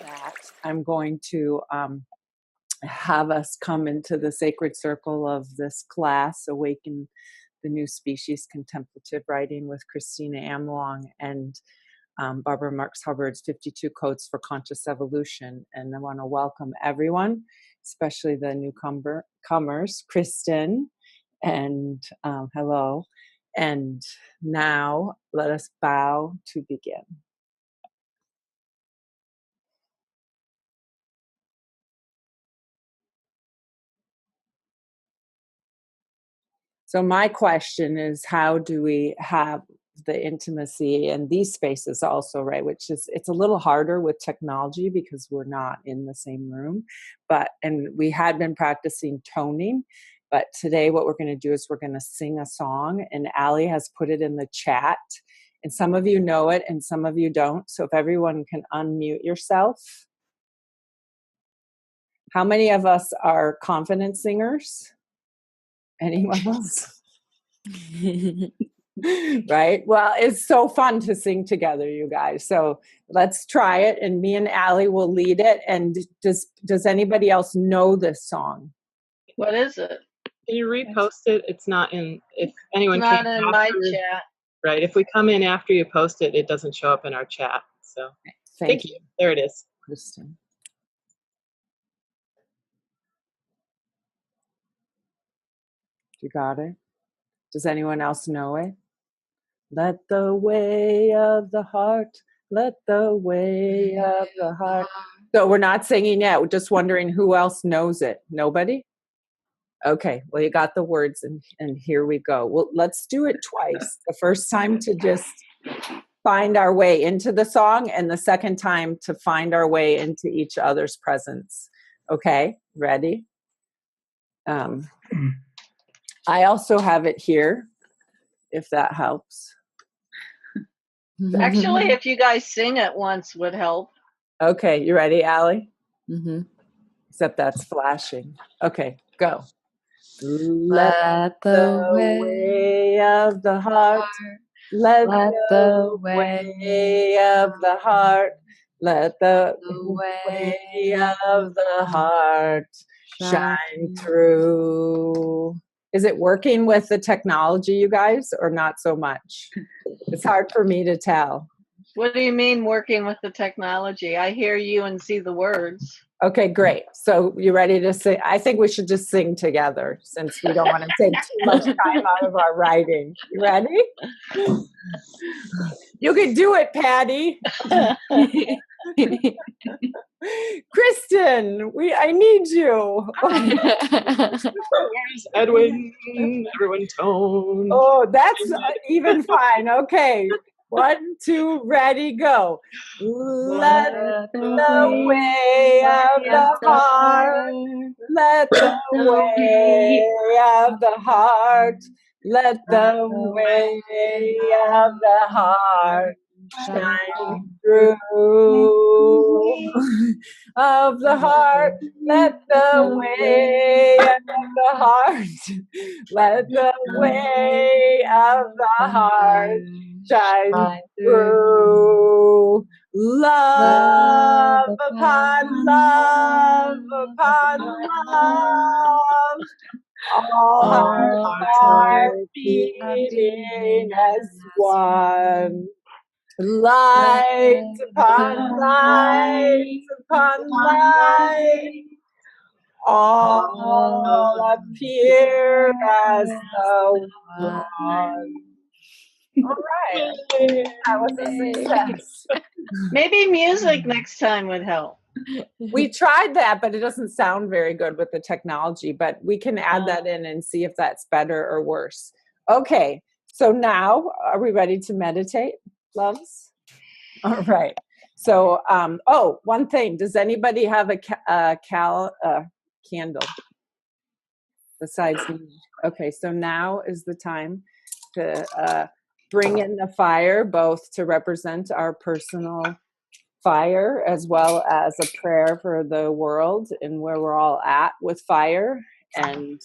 that, I'm going to have us come into the sacred circle of this class, Awaken the New Species, Contemplative Writing with Kristina Amelong and Barbara Marx Hubbard's 52 Codes for Conscious Evolution. And I want to welcome everyone, especially the newcomers, Kristen, and hello. And now let us bow to begin. So my question is, how do we have the intimacy in these spaces also, right? Which is, it's a little harder with technology because we're not in the same room, and we had been practicing toning, but today what we're going to do is we're going to sing a song, and Allie has put it in the chat, and some of you know it and some of you don't. So if everyone can unmute yourself. How many of us are confident singers? Anyone else? Right? Well, it's so fun to sing together, you guys. So let's try it, and me and Allie will lead it. And does anybody else know this song? What is it? Can you repost it? It's not in. If anyone It's not came in after, my chat. Right. If we come in after you post it, it doesn't show up in our chat. So thank you. There it is. Kristen. You got it? Does anyone else know it? Let the way of the heart, let the way of the heart. So we're not singing yet. We're just wondering who else knows it. Nobody? Okay, well, you got the words, and here we go. Well, let's do it twice. The first time to just find our way into the song, and the second time to find our way into each other's presence. Okay, ready? I also have it here, if that helps. Actually, if you guys sing it once would help. Okay, you ready, Allie? Mm-hmm. Except that's flashing. Okay, go. Let the way of the heart, let the way of the heart, let the way of the heart shine through. Is it working with the technology, you guys, or not so much? It's hard for me to tell. What do you mean working with the technology? I hear you and see the words. Okay, great. So you ready to sing? I think we should just sing together since we don't want to take too much time out of our writing. You ready? You can do it, Patty. Kristen, I need you. Where's Edwin? Everyone tone. Oh, that's even fine. Okay. 1, 2, ready, go. Let the way of the heart, let the way of the heart, let the way of the heart shine through. Of the heart, let the way of the heart, let the way of the heart shine through. Love upon love upon love, all hearts beating as one. Light upon light upon light, all appear as the one. All right, that was a success. Maybe music next time would help. We tried that, but it doesn't sound very good with the technology, but we can add that in and see if that's better or worse. Okay, so now, are we ready to meditate, loves? All right. So, one thing. Does anybody have a candle besides me? Okay, so now is the time to bring in the fire, both to represent our personal fire as well as a prayer for the world and where we're all at with fire, and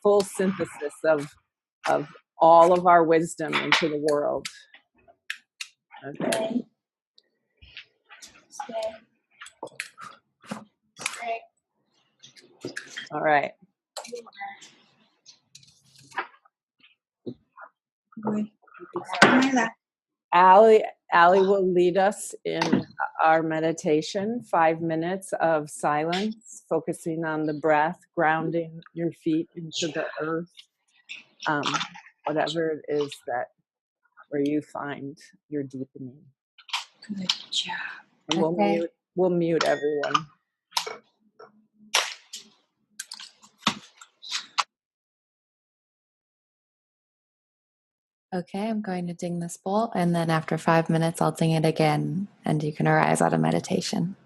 full synthesis of all of our wisdom into the world. Okay. All right. Allie will lead us in our meditation, 5 minutes of silence, focusing on the breath, grounding your feet into the earth, whatever it is that where you find your deepening. Good job. And Okay. we'll mute everyone. Okay, I'm going to ding this bowl, and then after 5 minutes, I'll ding it again, and you can arise out of meditation.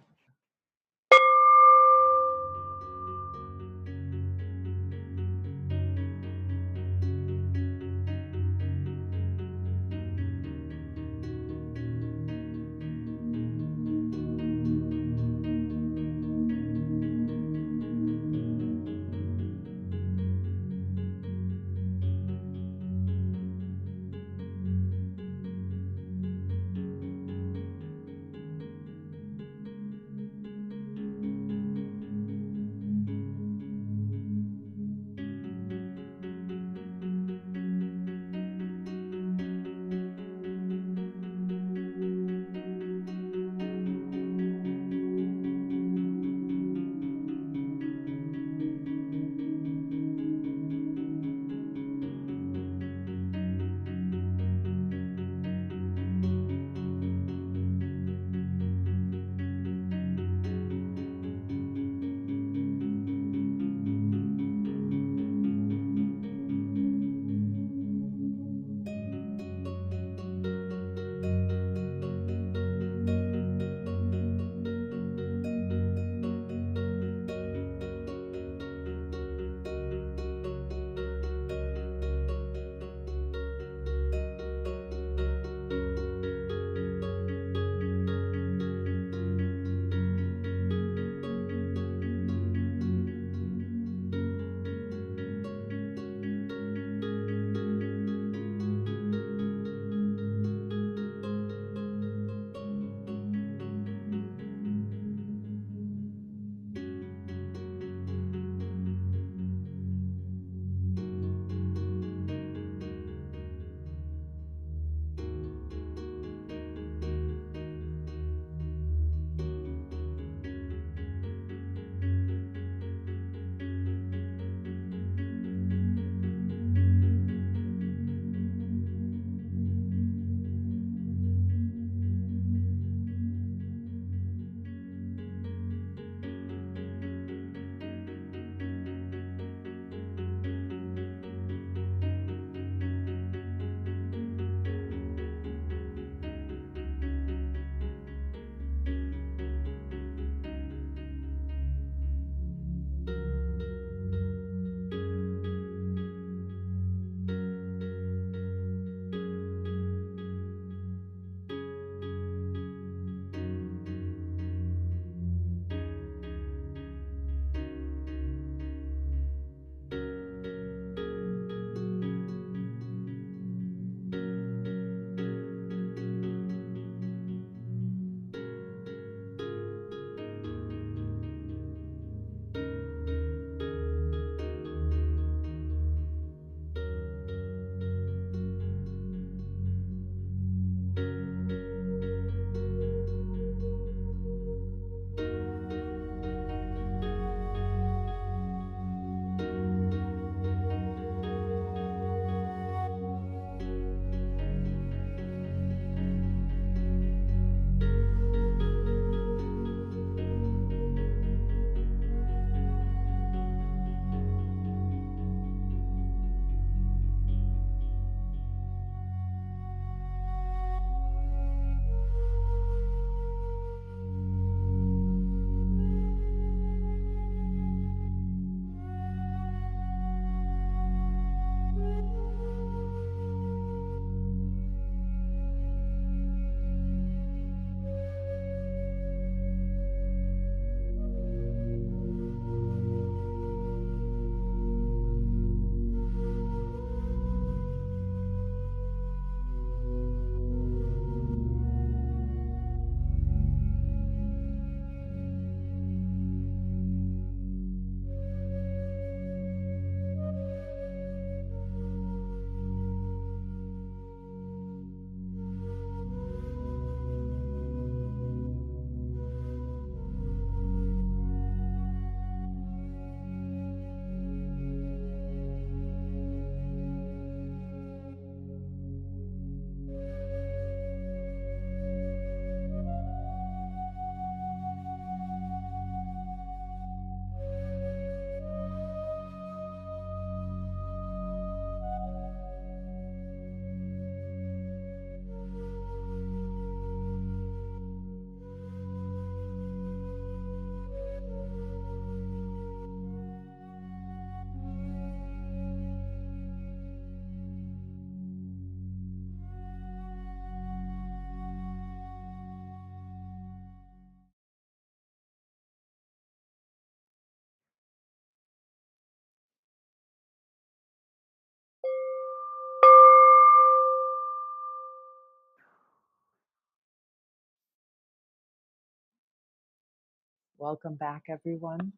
Welcome back, everyone.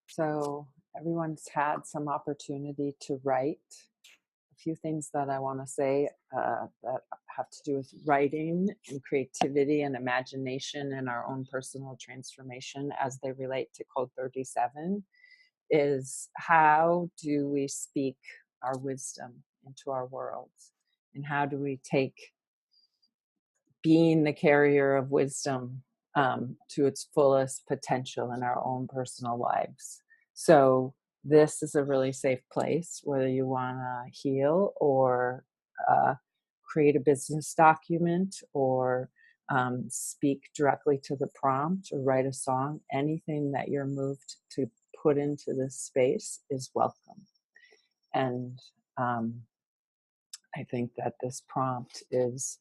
So everyone's had some opportunity to write. A few things that I want to say that have to do with writing and creativity and imagination and our own personal transformation as they relate to Code 37 is, how do we speak our wisdom into our world? And how do we take being the carrier of wisdom to its fullest potential in our own personal lives? So this is a really safe place, whether you want to heal or create a business document or speak directly to the prompt or write a song. Anything that you're moved to put into this space is welcome. And I think that this prompt is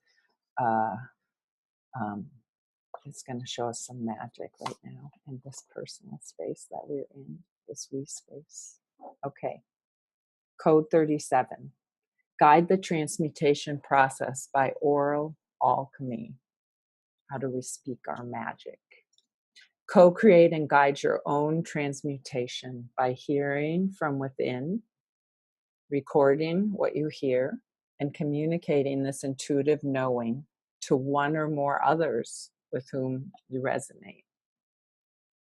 it's going to show us some magic right now in this personal space that we're in, this we space. Okay. Code 37. Guide the transmutation process by Aural, Alchemy. How do we speak our magic? Co-create and guide your own transmutation by hearing from within, recording what you hear, and communicating this intuitive knowing to one or more others with whom you resonate.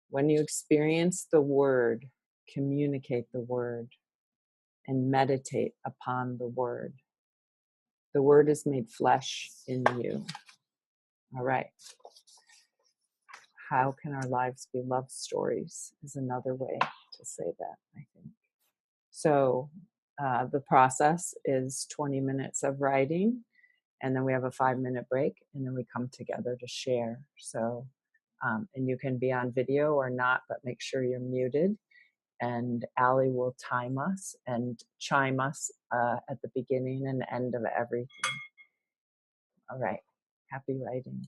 When you experience the word, communicate the word and meditate upon the word. The word is made flesh in you. All right. How can our lives be love stories is another way to say that, I think. So the process is 20 minutes of writing, and then we have a 5-minute break, and then we come together to share. So, and you can be on video or not, but make sure you're muted. And Allie will time us and chime us at the beginning and end of everything. All right. Happy writing.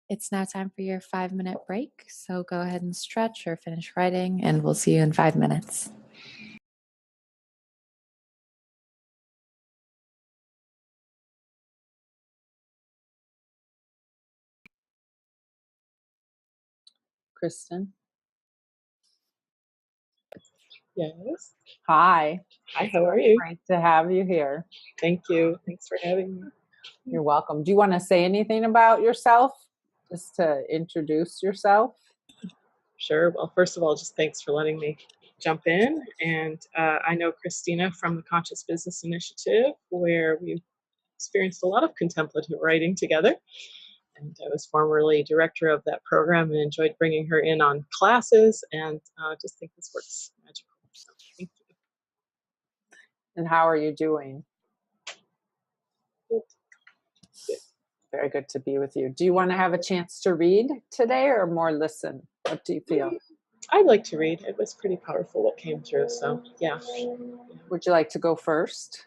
It's now time for your 5-minute break. So go ahead and stretch or finish writing, and we'll see you in 5 minutes. Kristen. Yes. Hi. Hi, how are you? Great to have you here. Thank you. Thanks for having me. You're welcome. Do you want to say anything about yourself? Just to introduce yourself? Sure. Well, first of all, just thanks for letting me jump in. And I know Kristina from the Conscious Business Initiative, where we've experienced a lot of contemplative writing together. And I was formerly director of that program and enjoyed bringing her in on classes, and just think this works magical. So thank you. And how are you doing? Good. Very good to be with you. Do you want to have a chance to read today or more listen? What do you feel? I'd like to read. It was pretty powerful what came through, so yeah. Would you like to go first?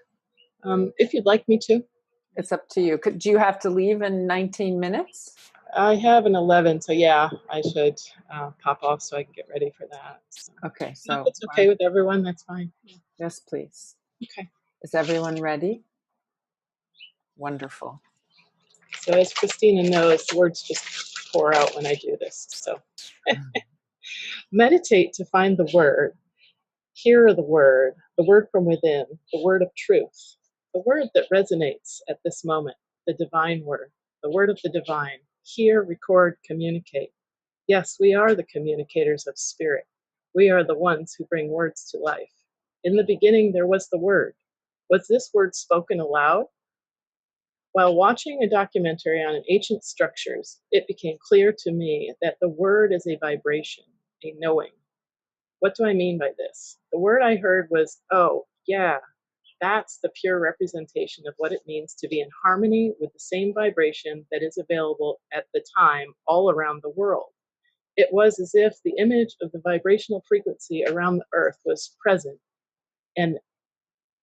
If you'd like me to. It's up to you. Do you have to leave in 19 minutes? I have an 11, so yeah, I should pop off so I can get ready for that. So. Okay, So so if it's okay with everyone, that's fine. yes, please. Okay. Is everyone ready? Wonderful. So as Kristina knows, the words just pour out when I do this. So meditate to find the word. Hear the word from within, the word of truth, the word that resonates at this moment, the divine word, the word of the divine. Hear, record, communicate. Yes, we are the communicators of spirit. We are the ones who bring words to life. In the beginning, there was the word. Was this word spoken aloud? While watching a documentary on ancient structures, it became clear to me that the word is a vibration, a knowing. What do I mean by this? The word I heard was, oh, yeah, that's the pure representation of what it means to be in harmony with the same vibration that is available at the time all around the world. It was as if the image of the vibrational frequency around the earth was present. And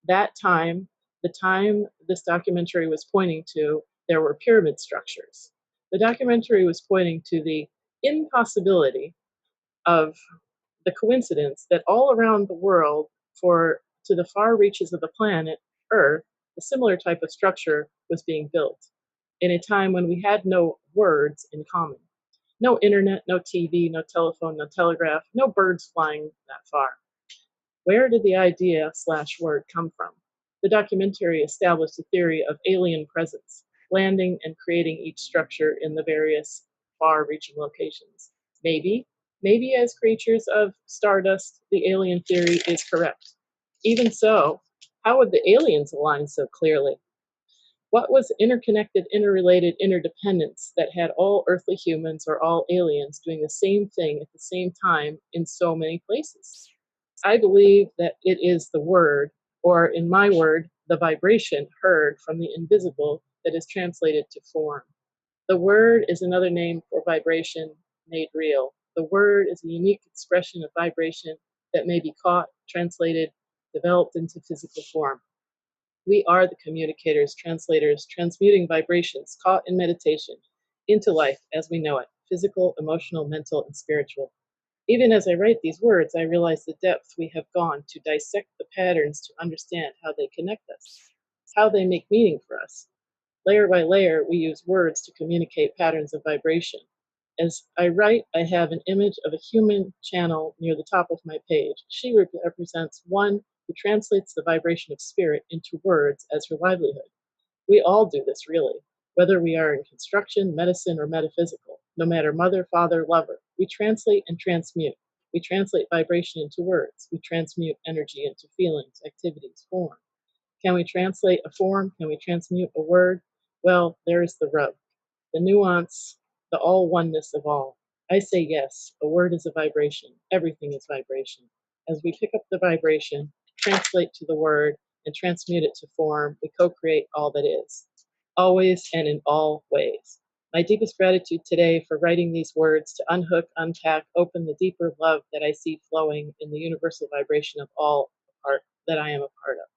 that time, the time this documentary was pointing to, there were pyramid structures. The documentary was pointing to the impossibility of the coincidence that all around the world, to the far reaches of the planet Earth, a similar type of structure was being built in a time when we had no words in common. No internet, no TV, no telephone, no telegraph, no birds flying that far. Where did the idea/word come from? The documentary established a theory of alien presence, landing and creating each structure in the various far-reaching locations. Maybe as creatures of stardust, the alien theory is correct. Even so, how would the aliens align so clearly? What was interconnected, interrelated interdependence that had all earthly humans or all aliens doing the same thing at the same time in so many places? I believe that it is the word, or in my word, the vibration heard from the invisible that is translated to form. The word is another name for vibration made real. The word is a unique expression of vibration that may be caught, translated, developed into physical form. We are the communicators, translators, transmuting vibrations caught in meditation into life as we know it, physical, emotional, mental, and spiritual. Even as I write these words, I realize the depth we have gone to dissect the patterns to understand how they connect us, how they make meaning for us. Layer by layer, we use words to communicate patterns of vibration. As I write, I have an image of a human channel near the top of my page. She represents one who translates the vibration of spirit into words as her livelihood. We all do this, really, whether we are in construction, medicine, or metaphysical. No matter mother, father, lover, we translate and transmute. We translate vibration into words. We transmute energy into feelings, activities, form. Can we translate a form? Can we transmute a word? Well, there's the rub, the nuance, the all oneness of all. I say yes, a word is a vibration. Everything is vibration. As we pick up the vibration, translate to the word, and transmute it to form, we co-create all that is, always and in all ways. My deepest gratitude today for writing these words to unhook, unpack, open the deeper love that I see flowing in the universal vibration of all part that I am a part of.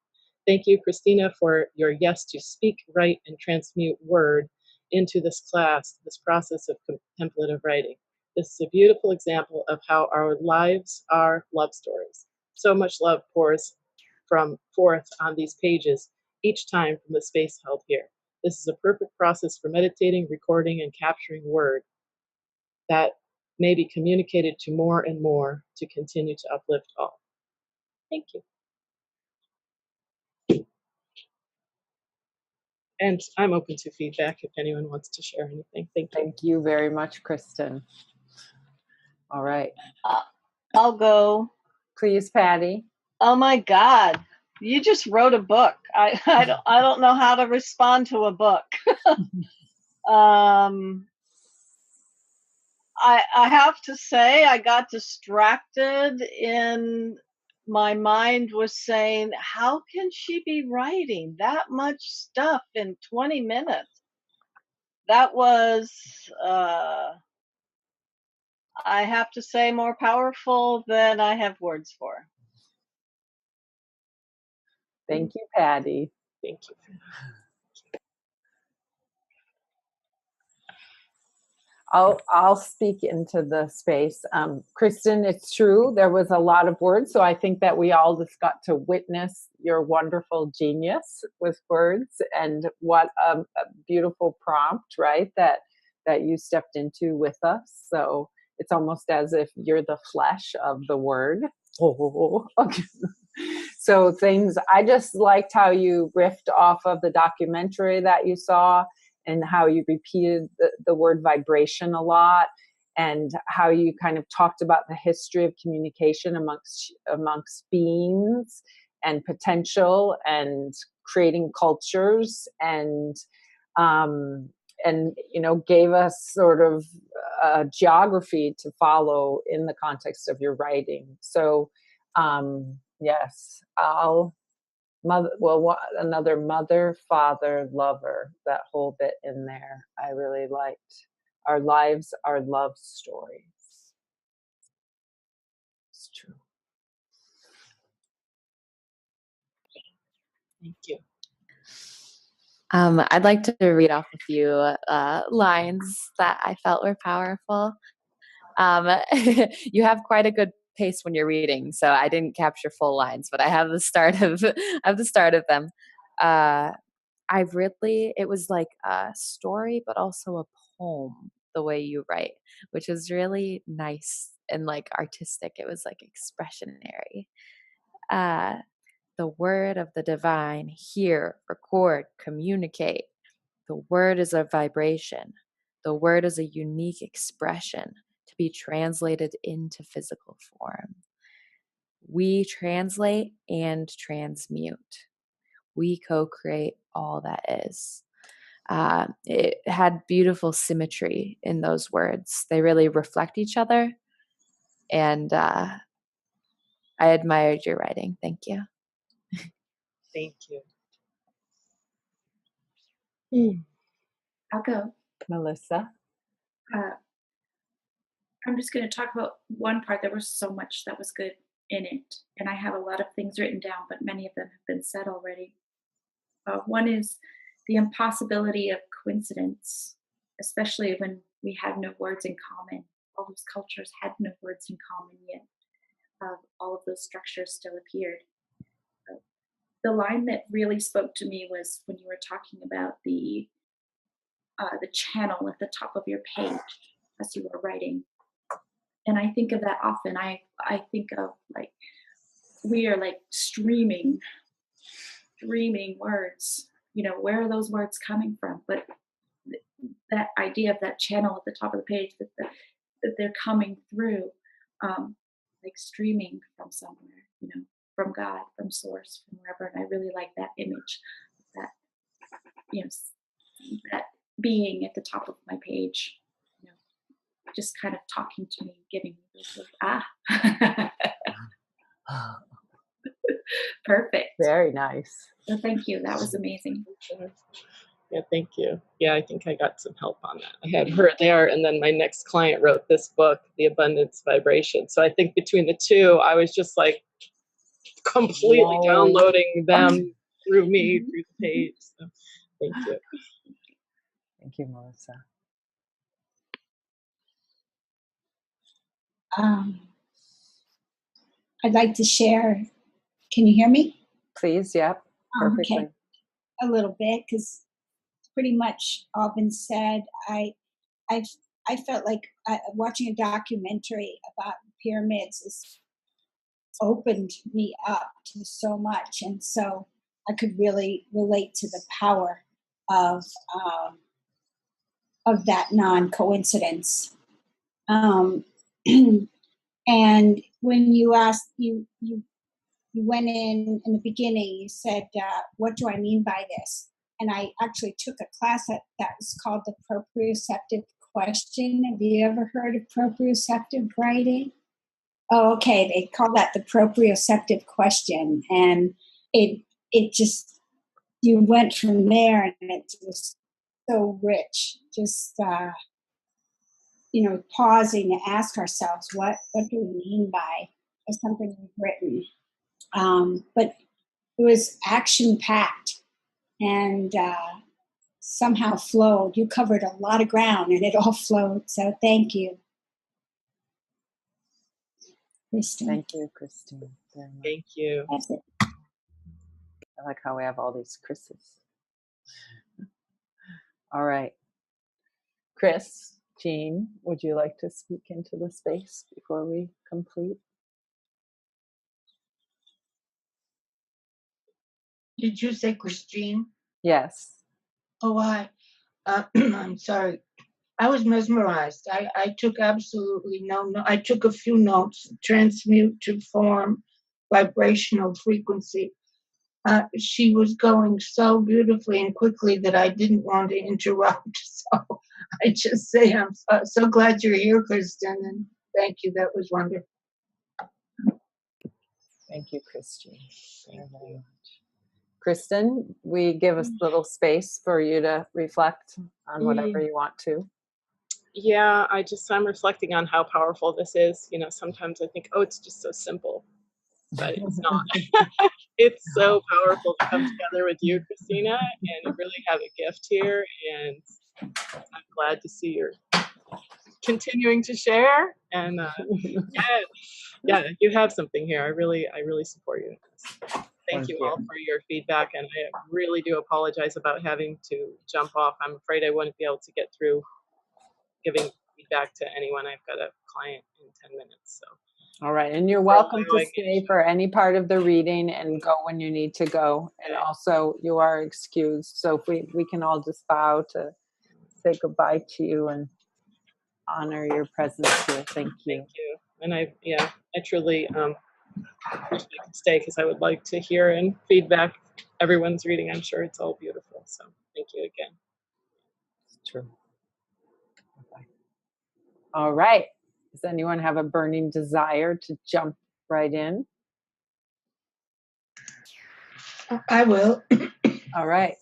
Thank you, Kristina, for your yes to speak, write, and transmute word into this class, this process of contemplative writing. This is a beautiful example of how our lives are love stories. So much love pours forth on these pages each time from the space held here. This is a perfect process for meditating, recording, and capturing word that may be communicated to more and more to continue to uplift all. Thank you. And I'm open to feedback if anyone wants to share anything. Thank you. Thank you very much, Kristen. All right. I'll go. Please, Patty. Oh my God. You just wrote a book. I don't know how to respond to a book. I have to say I got distracted in my mind was saying, how can she be writing that much stuff in 20 minutes? That was, I have to say, more powerful than I have words for. Thank you, Patty. Thank you. I'll speak into the space. Kristen, it's true, there was a lot of words, so I think that we all just got to witness your wonderful genius with words, and what a beautiful prompt, right, that you stepped into with us. So it's almost as if you're the flesh of the word. Oh, okay. So I just liked how you riffed off of the documentary that you saw, and how you repeated the word vibration a lot, and how you kind of talked about the history of communication amongst beings and potential and creating cultures, and gave us sort of a geography to follow in the context of your writing. So yes, another mother, father, lover, that whole bit in there I really liked. Our lives are love stories. It's true. Thank you. I'd like to read off a few lines that I felt were powerful. You have quite a good pace when you're reading, so I didn't capture full lines, but I have the start of them. It was like a story, but also a poem, the way you write, which is really nice and like artistic. It was like expressionary. The word of the divine, hear, record, communicate. The word is a vibration. The word is a unique expression to be translated into physical form. We translate and transmute. We co-create all that is. It had beautiful symmetry in those words. They really reflect each other. And I admired your writing. Thank you. Thank you. I'll go. Melissa. I'm just going to talk about one part. There was so much that was good in it, and I have a lot of things written down, but many of them have been said already. One is the impossibility of coincidence, especially when we have no words in common. All those cultures had no words in common yet. All of those structures still appeared. The line that really spoke to me was when you were talking about the channel at the top of your page as you were writing. And I think of that often. I think of like, we are like streaming words. You know, where are those words coming from? But that idea of that channel at the top of the page, that they're coming through, like streaming from somewhere, you know, from God, from source, from wherever. And I really like that image, that, you know, that being at the top of my page, you know, just kind of talking to me, giving me those Perfect. Very nice. So thank you. That was amazing. Yeah, thank you. Yeah, I think I got some help on that. I had her there, and then my next client wrote this book, The Abundance Vibration. So I think between the two, I was just like completely downloading them through me, through the page. So thank you. Thank you, Melissa. I'd like to share. Can you hear me? Please, yep, perfectly. Okay, a little bit, because pretty much all been said. I felt like watching a documentary about pyramids has opened me up to so much, and so I could really relate to the power of that non-coincidence. And when you asked, you went in the beginning, you said, what do I mean by this? And I actually took a class that was called the proprioceptive question. Have you ever heard of proprioceptive writing? Oh, okay. They call that the proprioceptive question. And it just, you went from there, and it was so rich. Just, pausing to ask ourselves, what do we mean by something we've written? But it was action-packed and somehow flowed. You covered a lot of ground, and it all flowed. So thank you, Kristina. Thank you, Kristina, very much. Thank you. That's it. I like how we have all these Chris's. All right. Chris, Jean, would you like to speak into the space before we complete? Did you say Christine? Yes. Oh, I'm sorry. I was mesmerized. I took absolutely I took a few notes: transmute to form, vibrational frequency. She was going so beautifully and quickly that I didn't want to interrupt. So I just say I'm so glad you're here, Kristen, and thank you. That was wonderful. Thank you, Christine, very much. Kristen, we give a little space for you to reflect on whatever you want to. Yeah, I'm reflecting on how powerful this is. Sometimes I think, it's just so simple, but it's not. It's so powerful to come together with you, Kristina, and you really have a gift here, and I'm glad to see you're continuing to share, and yeah, you have something here. I really support you in this. Thank you all for your feedback, and I really do apologize about having to jump off. I'm afraid I wouldn't be able to get through giving feedback to anyone. I've got a client in 10 minutes. So. All right, and you're welcome to stay for any part of the reading and go when you need to go. And also, you are excused. So if we can all just bow to say goodbye to you and honor your presence here. Thank you. Thank you. And I truly wish I could stay, because I would like to hear and feedback everyone's reading. I'm sure it's all beautiful. So thank you again. It's true. Bye. All right. Does anyone have a burning desire to jump right in? I will. All right.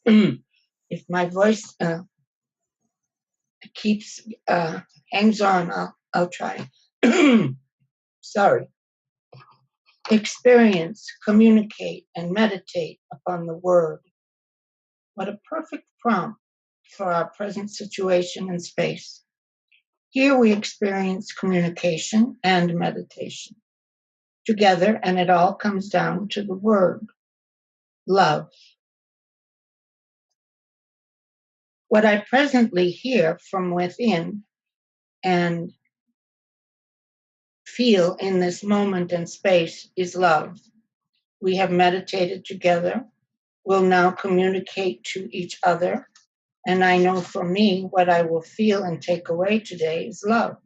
If my voice hangs on, I'll try. Sorry. Experience, communicate, and meditate upon the word. What a perfect prompt for our present situation and space. Here we experience communication and meditation together, and it all comes down to the word, love. What I presently hear from within and feel in this moment and space is love. We have meditated together. We'll now communicate to each other. And I know for me, what I will feel and take away today is love.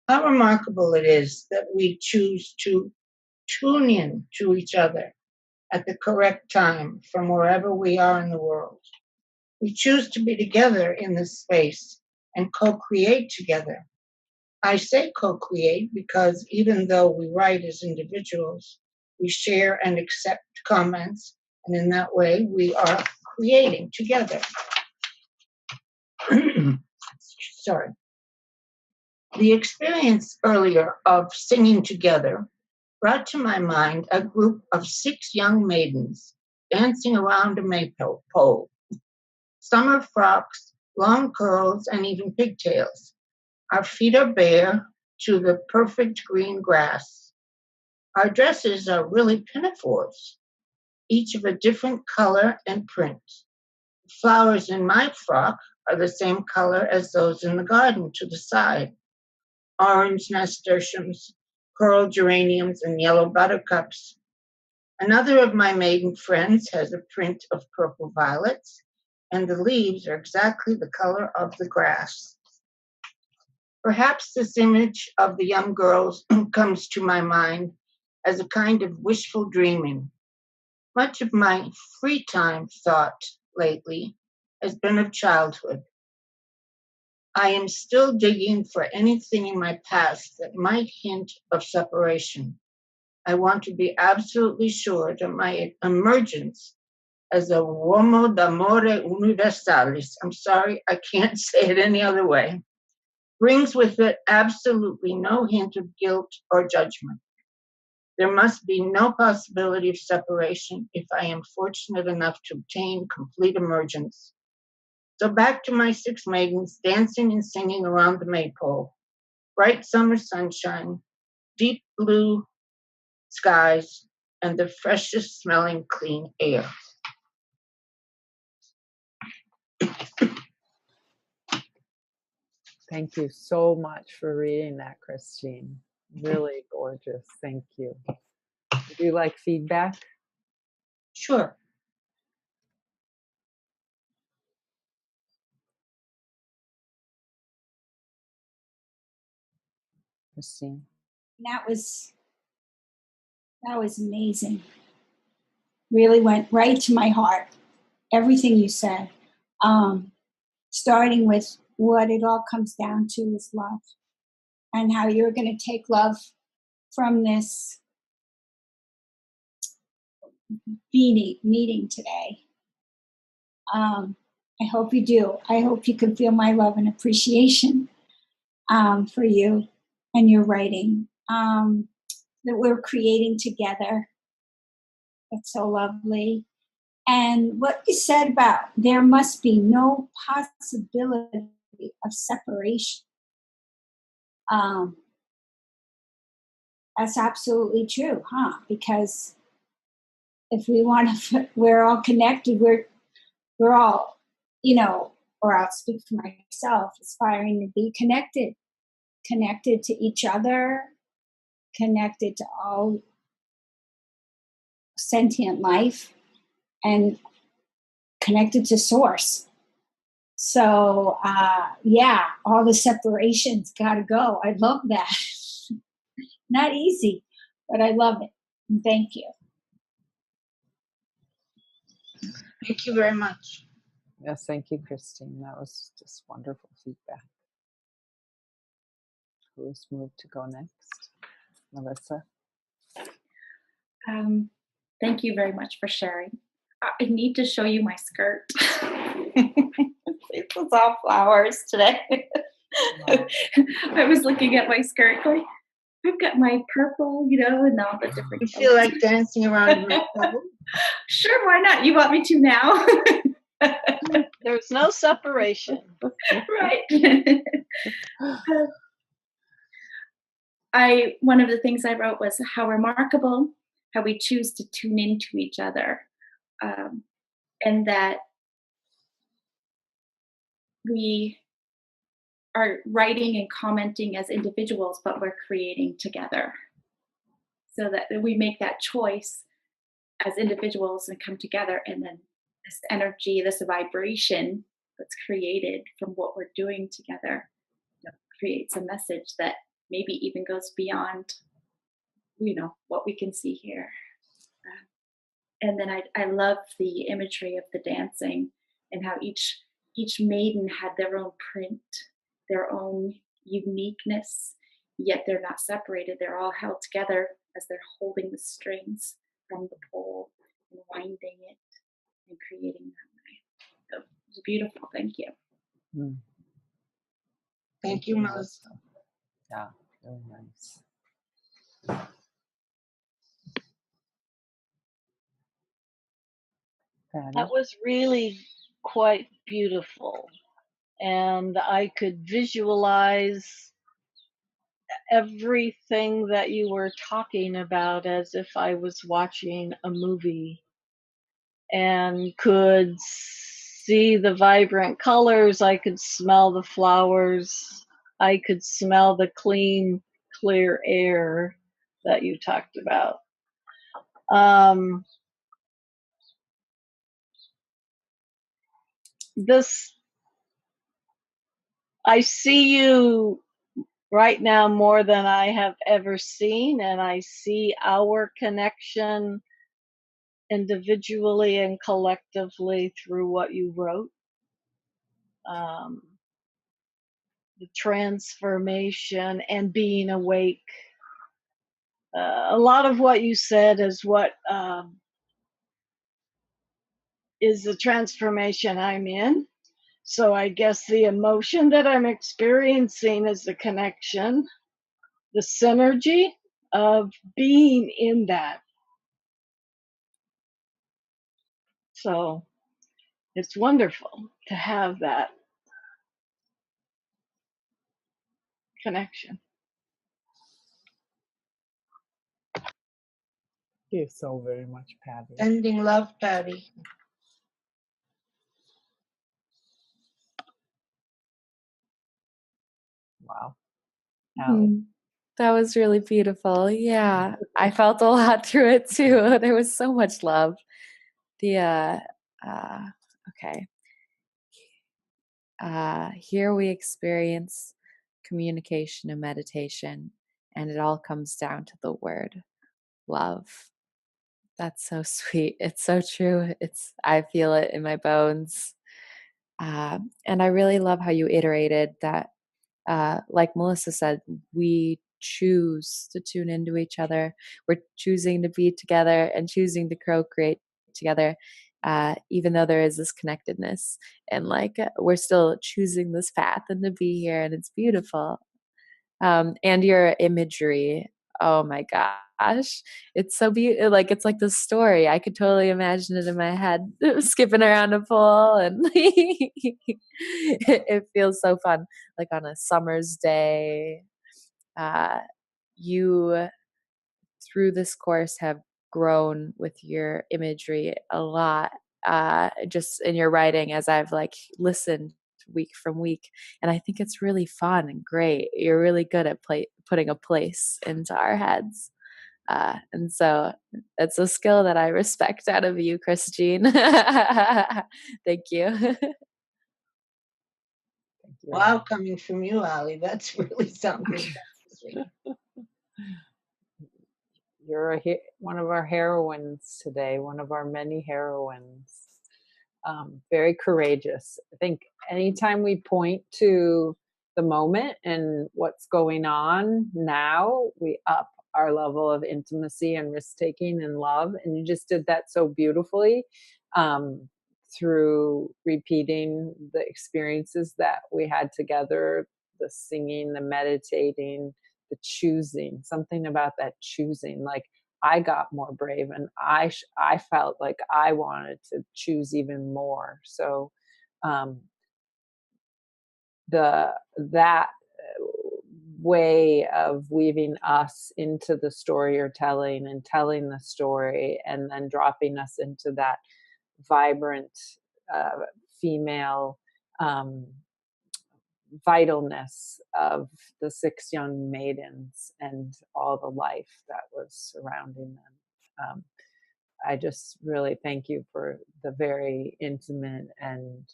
How remarkable it is that we choose to tune in to each other at the correct time from wherever we are in the world. We choose to be together in this space and co-create together. I say co-create because even though we write as individuals, we share and accept comments, and in that way we are creating together. Sorry. The experience earlier of singing together brought to my mind a group of 6 young maidens dancing around a maypole. Summer frocks, long curls, and even pigtails. Our feet are bare to the perfect green grass. Our dresses are really pinafores, each of a different color and print. The flowers in my frock are the same color as those in the garden to the side. Orange nasturtiums, coral geraniums, and yellow buttercups. Another of my maiden friends has a print of purple violets, and the leaves are exactly the color of the grass. Perhaps this image of the young girls comes to my mind as a kind of wishful dreaming. Much of my free time thought lately has been of childhood. I am still digging for anything in my past that might hint of separation. I want to be absolutely sure that my emergence as a uomo d'amore universalis, I'm sorry, I can't say it any other way, brings with it absolutely no hint of guilt or judgment. There must be no possibility of separation if I am fortunate enough to obtain complete emergence. So back to my 6 maidens dancing and singing around the maypole. Bright summer sunshine, deep blue skies, and the freshest smelling clean air. Thank you so much for reading that, Christine. Really gorgeous. Thank you. Would you like feedback? Sure. Christine. That was amazing. Really went right to my heart. Everything you said. Starting with what it all comes down to is love, and how you're going to take love from this meeting today. I hope you do. I hope you can feel my love and appreciation for you and your writing that we're creating together. That's so lovely. And what you said about there must be no possibility of separation. That's absolutely true, huh? Because if we want to, we're all connected. We're all, or I'll speak for myself, aspiring to be connected to each other, connected to all sentient life, and connected to source. So, all the separations got to go. I love that. Not easy, but I love it. And thank you. Thank you very much. Yes, thank you, Christine. That was just wonderful feedback. Who's moved to go next? Melissa? Thank you very much for sharing. I need to show you my skirt. It was all flowers today. Wow. I was looking at my skirt going, I've got my purple, and all the different You feel like dancing around the maypole? Sure, why not? You want me to now? There's no separation. Right. One of the things I wrote was how remarkable how we choose to tune into each other, and that we are writing and commenting as individuals, but we're creating together. So that we make that choice as individuals and come together, and then this energy, this vibration that's created from what we're doing together creates a message that maybe even goes beyond, what we can see here. And then I love the imagery of the dancing and how each maiden had their own print, their own uniqueness, yet they're not separated. They're all held together as they're holding the strings from the pole and winding it and creating that way. So it was beautiful. Thank you. Mm. Thank you, Melissa. Yeah, very nice. Patty? That was really quite beautiful. And I could visualize everything that you were talking about as if I was watching a movie, and could see the vibrant colors. I could smell the flowers. I could smell the clean, clear air that you talked about. This, I see you right now more than I have ever seen, and I see our connection individually and collectively through what you wrote. The transformation and being awake. A lot of what you said is what is the transformation I'm in. So I guess the emotion that I'm experiencing is the connection, the synergy of being in that. So it's wonderful to have that connection. Thank you so very much, Patty. Sending love, Patty. Wow. That was really beautiful. Yeah, I felt a lot through it too. There was so much love. Okay. Here we experience communication and meditation, and it all comes down to the word love. That's so sweet. It's so true. I feel it in my bones. And I really love how you iterated that. Like Melissa said, we choose to tune into each other. We're choosing to be together and choosing to co-create together, even though there is this connectedness. And like we're still choosing this path and to be here, and it's beautiful. And your imagery, oh my gosh, it's so beautiful. Like it's like this story. I could totally imagine it in my head, skipping around a pool, and it feels so fun. Like on a summer's day, you through this course have grown with your imagery a lot, just in your writing as I've like listened week from week, and I think it's really fun and great. You're really good at putting a place into our heads, and so it's a skill that I respect out of you, Christine. Thank you. Wow, coming from you, Ali, that's really something. You're one of our heroines today, one of our many heroines. Very courageous. I think anytime we point to the moment and what's going on now, we up our level of intimacy and risk-taking and love. And you just did that so beautifully through repeating the experiences that we had together, the singing, the meditating, the choosing, something about that choosing. Like I got more brave, and I felt like I wanted to choose even more. So that way of weaving us into the story you're telling and telling the story, and then dropping us into that vibrant female vitalness of the 6 young maidens and all the life that was surrounding them. I just really thank you for the very intimate and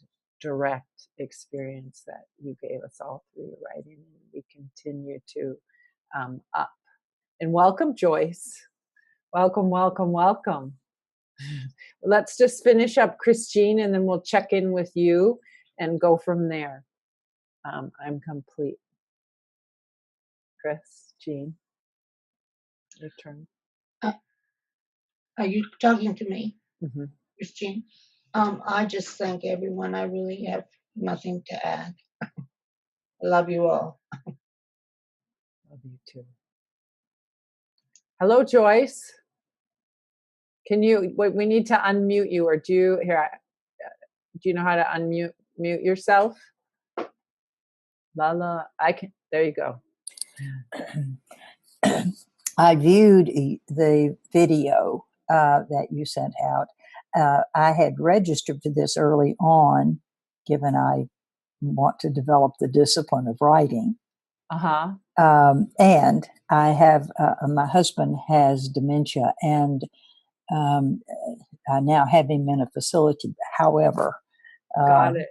direct experience that you gave us all through your writing. And we continue to up. And welcome, Joyce. Welcome, welcome, welcome. Let's just finish up Christine, and then we'll check in with you and go from there. I'm complete. Chris, Jean, your turn. Are you talking to me, Mm-hmm. Christine? I just thank everyone. I really have nothing to add. I love you all. Love you too. Hello, Joyce. Can you, we need to unmute you, or do you, here, you know how to mute yourself? Lala, I can. There you go. I viewed the video that you sent out. I had registered for this early on, given I want to develop the discipline of writing. And I have, my husband has dementia, and I now have him in a facility. However, Got it.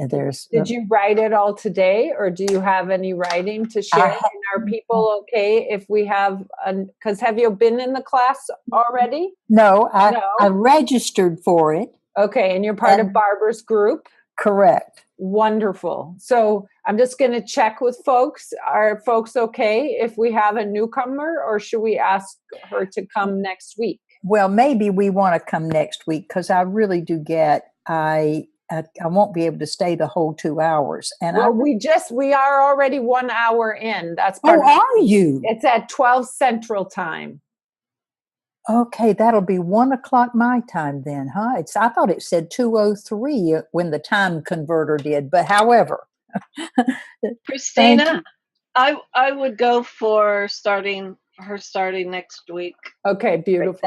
There's. Did you write it all today, or do you have any writing to share? And are people okay if we have? Because have you been in the class already? No, I registered for it. Okay, and you're part of Barbara's group? Correct. Wonderful. So I'm just going to check with folks. Are folks okay if we have a newcomer, or should we ask her to come next week? Well, maybe we want to come next week, because I really do get, I won't be able to stay the whole 2 hours. And well, we are already 1 hour in. That's part of are you? It's at 12 Central Time. Okay, that'll be 1 o'clock my time then, huh? I thought it said 2:03 when the time converter did, but however. Kristina, I would go for starting next week. Okay, beautiful.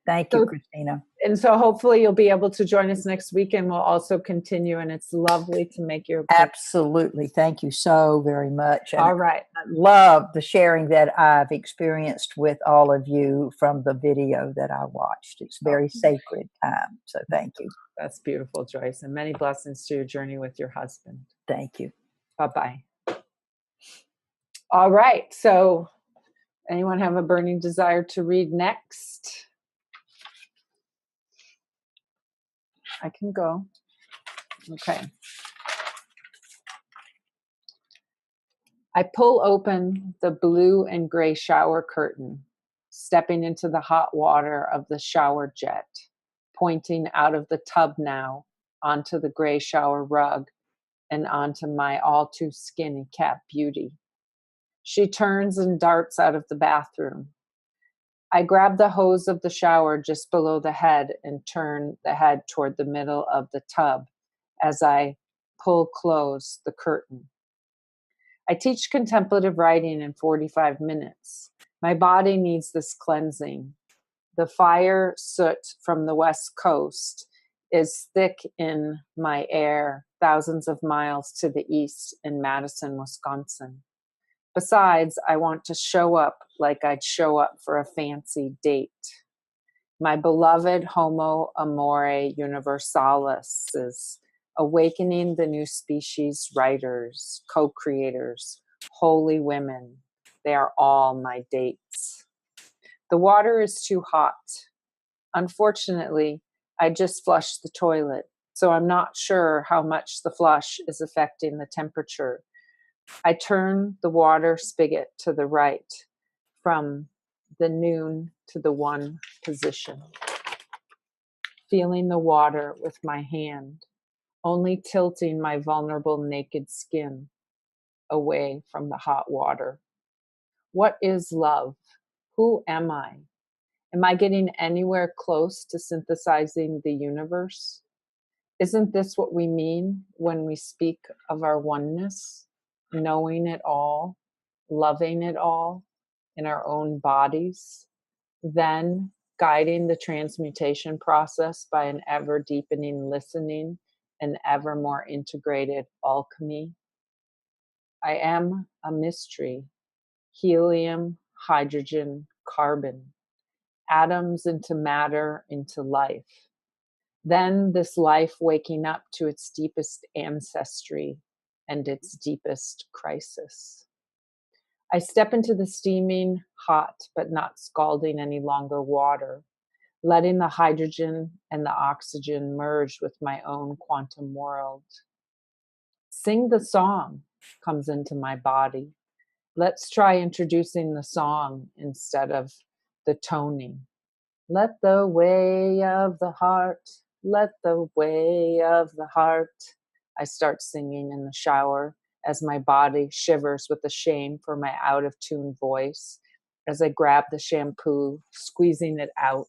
Thank you, Kristina. And so hopefully you'll be able to join us next week, and we'll also continue. And it's lovely to make your Absolutely. Thank you so very much. And all right. I love the sharing that I've experienced with all of you from the video that I watched. It's very sacred time. So thank you. That's beautiful, Joyce. And many blessings to your journey with your husband. Thank you. Bye-bye. All right. So anyone have a burning desire to read next? I can go. Okay. I pull open the blue and gray shower curtain, stepping into the hot water of the shower jet, pointing out of the tub now onto the gray shower rug and onto my all too skinny cat Beauty. She turns and darts out of the bathroom. I grab the hose of the shower just below the head and turn the head toward the middle of the tub as I pull close the curtain. I teach contemplative writing in 45 minutes. My body needs this cleansing. The fire soot from the West Coast is thick in my air, thousands of miles to the east in Madison, Wisconsin. Besides, I want to show up like I'd show up for a fancy date. My beloved Homo Amore Universalis is awakening the new species writers, co-creators, holy women. They are all my dates. The water is too hot. Unfortunately, I just flushed the toilet, so I'm not sure how much the flush is affecting the temperature. I turn the water spigot to the right from the noon to the 1 position, feeling the water with my hand, only tilting my vulnerable naked skin away from the hot water. What is love? Who am I? Am I getting anywhere close to synthesizing the universe? Isn't this what we mean when we speak of our oneness? Knowing it all, loving it all in our own bodies, then guiding the transmutation process by an ever deepening listening and ever more integrated alchemy. I am a mystery, helium, hydrogen, carbon, atoms into matter, into life. Then this life waking up to its deepest ancestry and its deepest crisis. I step into the steaming, hot, but not scalding any longer water, letting the hydrogen and the oxygen merge with my own quantum world. Sing the song comes into my body. Let's try introducing the song instead of the toning. Let the way of the heart, let the way of the heart. I start singing in the shower as my body shivers with the shame for my out of tune voice, as I grab the shampoo, squeezing it out.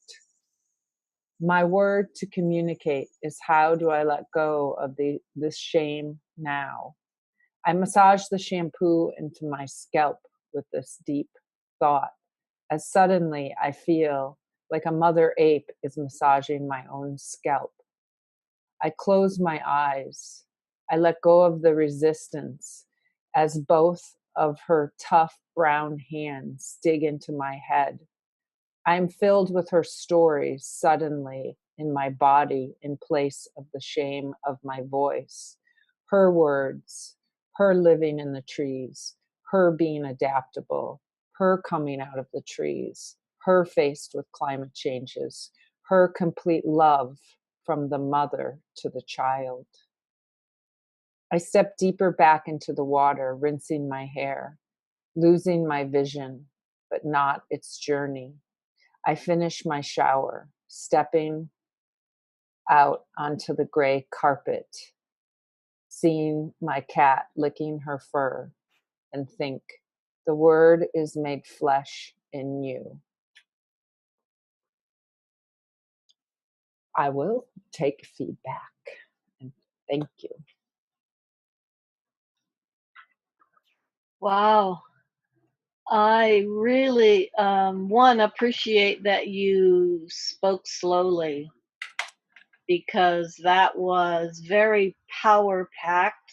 My word to communicate is, how do I let go of this shame now? I massage the shampoo into my scalp with this deep thought, as suddenly I feel like a mother ape is massaging my own scalp. I close my eyes. I let go of the resistance as both of her tough brown hands dig into my head. I am filled with her stories suddenly in my body in place of the shame of my voice. Her words, her living in the trees, her being adaptable, her coming out of the trees, her faced with climate changes, her complete love from the mother to the child. I step deeper back into the water, rinsing my hair, losing my vision, but not its journey. I finish my shower, stepping out onto the gray carpet, seeing my cat licking her fur, and think, the word is made flesh in you. I will take feedback, and thank you. Wow. I really, one, appreciate that you spoke slowly, because that was very power packed,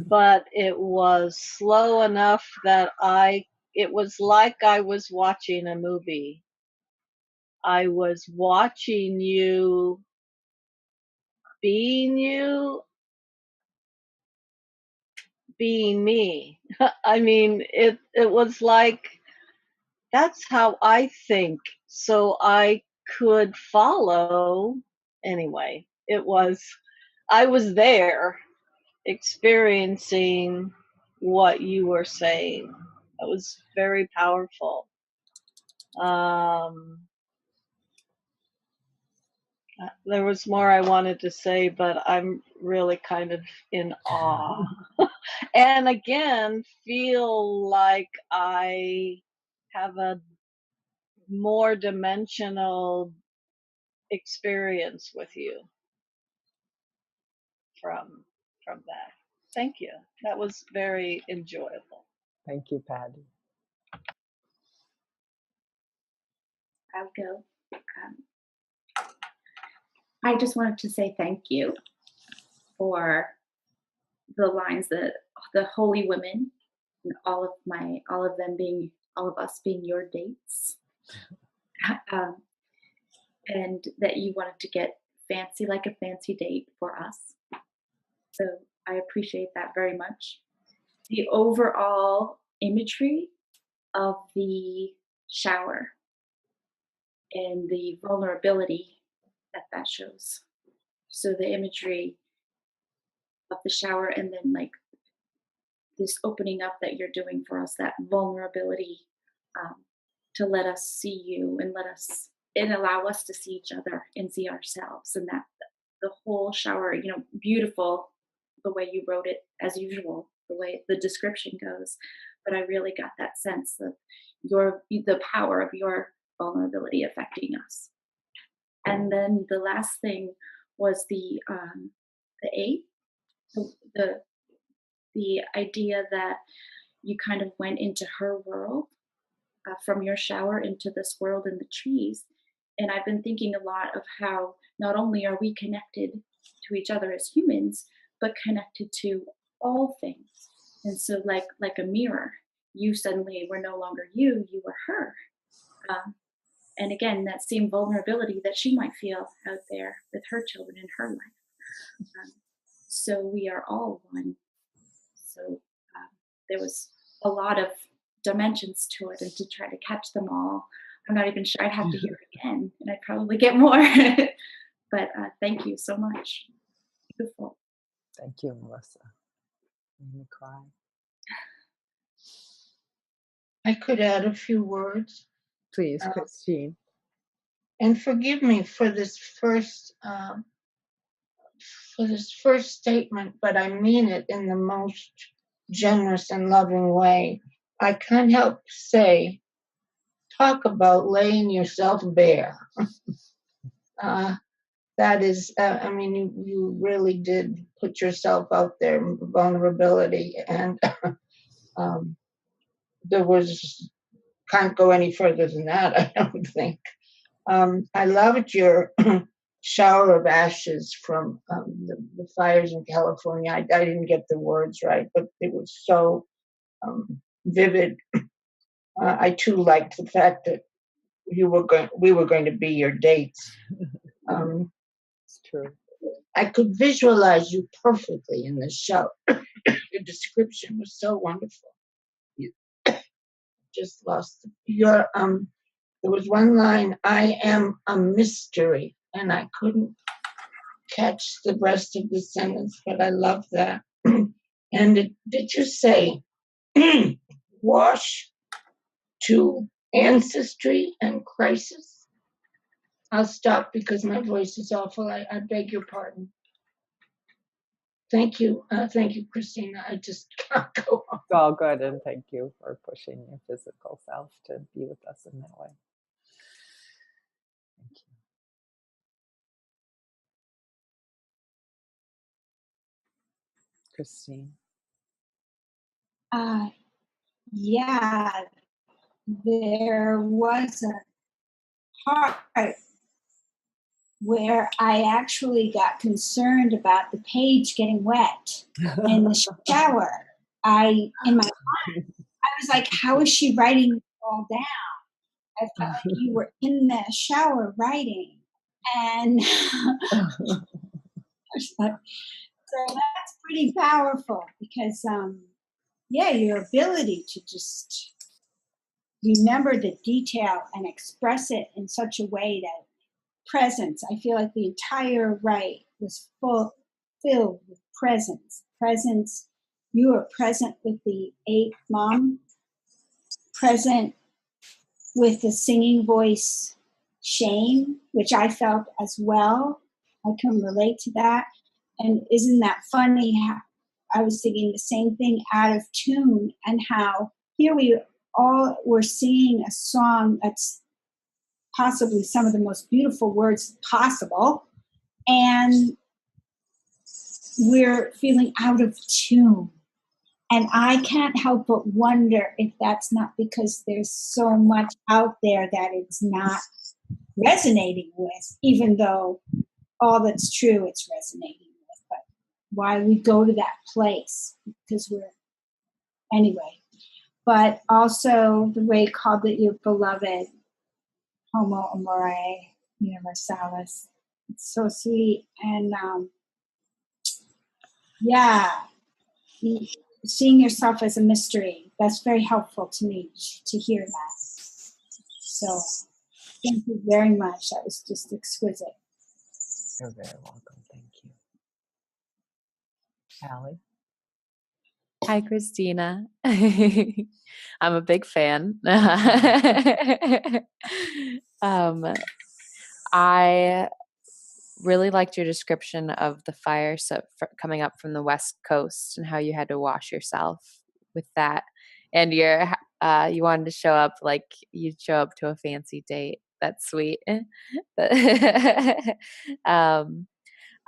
but it was slow enough that it was like I was watching a movie. I was watching you being me. I mean, it was like, that's how I think. So I could follow. Anyway, I was there experiencing what you were saying. It was very powerful. There was more I wanted to say, but I'm really kind of in awe. And again, feel like I have a more dimensional experience with you from that. Thank you. That was very enjoyable. Thank you, Patty. I'll go. I just wanted to say thank you for the lines that the holy women, and all of us being your dates, and that you wanted to get fancy, like a fancy date for us. So I appreciate that very much. The overall imagery of the shower and the vulnerability that shows. So the imagery of the shower, and then like this opening up that you're doing for us, that vulnerability, to let us see you and allow us to see each other and see ourselves. And that the whole shower, beautiful the way you wrote it, as usual, the way the description goes. But I really got that sense of the power of your vulnerability affecting us. And then the last thing was the eight, the idea that you kind of went into her world, from your shower into this world in the trees. And I've been thinking a lot of how not only are we connected to each other as humans, but connected to all things. And so like a mirror, you suddenly were no longer you were her. And again, that same vulnerability that she might feel out there with her children in her life. So we are all one. So there was a lot of dimensions to it, and to try to catch them all, I'm not even sure. I'd have to hear it again, and I'd probably get more. But thank you so much. Beautiful. Thank you, Melissa. Made me cry. I could add a few words. Please, Christine. And forgive me for this first statement, but I mean it in the most generous and loving way. I can't help say, talk about laying yourself bare. That is, I mean, you really did put yourself out there, vulnerability, and there was, can't go any further than that, I don't think. I loved your shower of ashes from the fires in California. I didn't get the words right, but it was so vivid. I too liked the fact that we were going to be your dates. It's true. I could visualize you perfectly in the show. Your description was so wonderful. You just lost your there was one line, I am a mystery, and I couldn't catch the rest of the sentence, but I love that. And did you say wash to ancestry and crisis? I'll stop because my voice is awful. I beg your pardon. Thank you, Kristina. I just can't go on. It's all good, and thank you for pushing your physical self to be with us in that way. Thank you. Christine. Yeah, there was a part where I actually got concerned about the page getting wet in the shower. In my mind, I was like, how is she writing it all down? I felt like you were in the shower writing. And I was like, so that's pretty powerful because, your ability to just remember the detail and express it in such a way that presence, I feel like the entire write was filled with presence. Presence, you are present with the 8 mom, present with the singing voice Shane, which I felt as well. I can relate to that. And isn't that funny how I was thinking the same thing, out of tune, and how here we all were singing a song that's possibly some of the most beautiful words possible, and we're feeling out of tune. And I can't help but wonder if that's not because there's so much out there that it's not resonating with, even though all that's true it's resonating with, but why we go to that place, because anyway. But also the way called it your beloved, Homo Amore Universalis. It's so sweet. And seeing yourself as a mystery, that's very helpful to me to hear that. So thank you very much. That was just exquisite. You're very welcome. Thank you. Allie? Hi, Kristina. I'm a big fan. I really liked your description of the fire coming up from the West Coast and how you had to wash yourself with that. And you wanted to show up like you'd show up to a fancy date. That's sweet.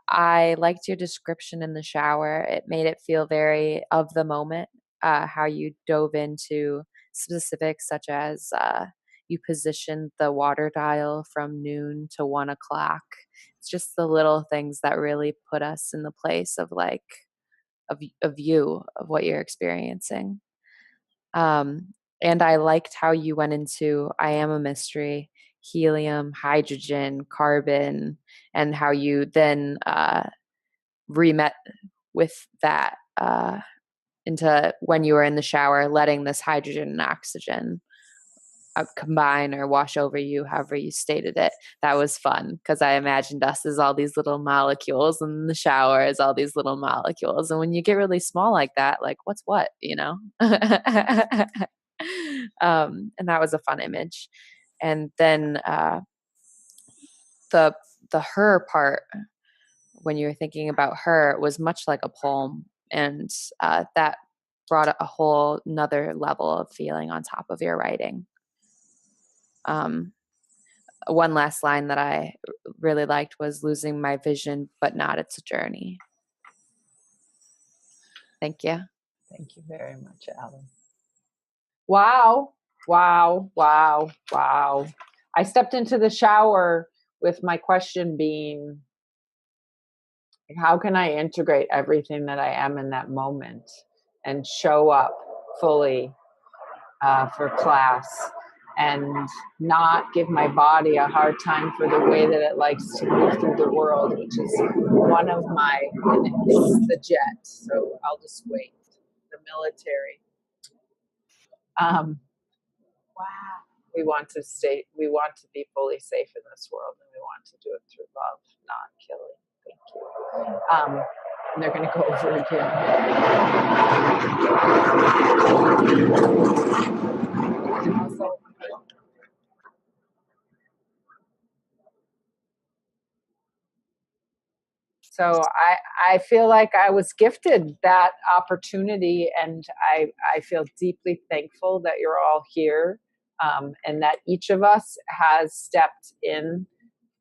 I liked your description in the shower. It made it feel very of the moment, how you dove into specifics such as you positioned the water dial from noon to 1 o'clock. It's just the little things that really put us in the place of of you, of what you're experiencing. And I liked how you went into I am a mystery, helium, hydrogen, carbon, and how you then re-met with that into when you were in the shower, letting this hydrogen and oxygen combine or wash over you, however you stated it. That was fun because I imagined us as all these little molecules, and the shower as all these little molecules. And when you get really small like that, like what's what, and that was a fun image. And then the her part, when you were thinking about her, it was much like a poem, and that brought a whole nother level of feeling on top of your writing. one last line that I really liked was losing my vision, but not its journey. Thank you. Thank you very much, Alan. Wow. Wow. Wow. Wow. I stepped into the shower with my question being, how can I integrate everything that I am in that moment and show up fully for class and not give my body a hard time for the way that it likes to move through the world, which is one of my, and it's the jet, so I'll just wait. The military. Wow. We want to be fully safe in this world, and we want to do it through love, not killing. Thank you. And they're going to go over again. Also, so I feel like I was gifted that opportunity, and I feel deeply thankful that you're all here, and that each of us has stepped in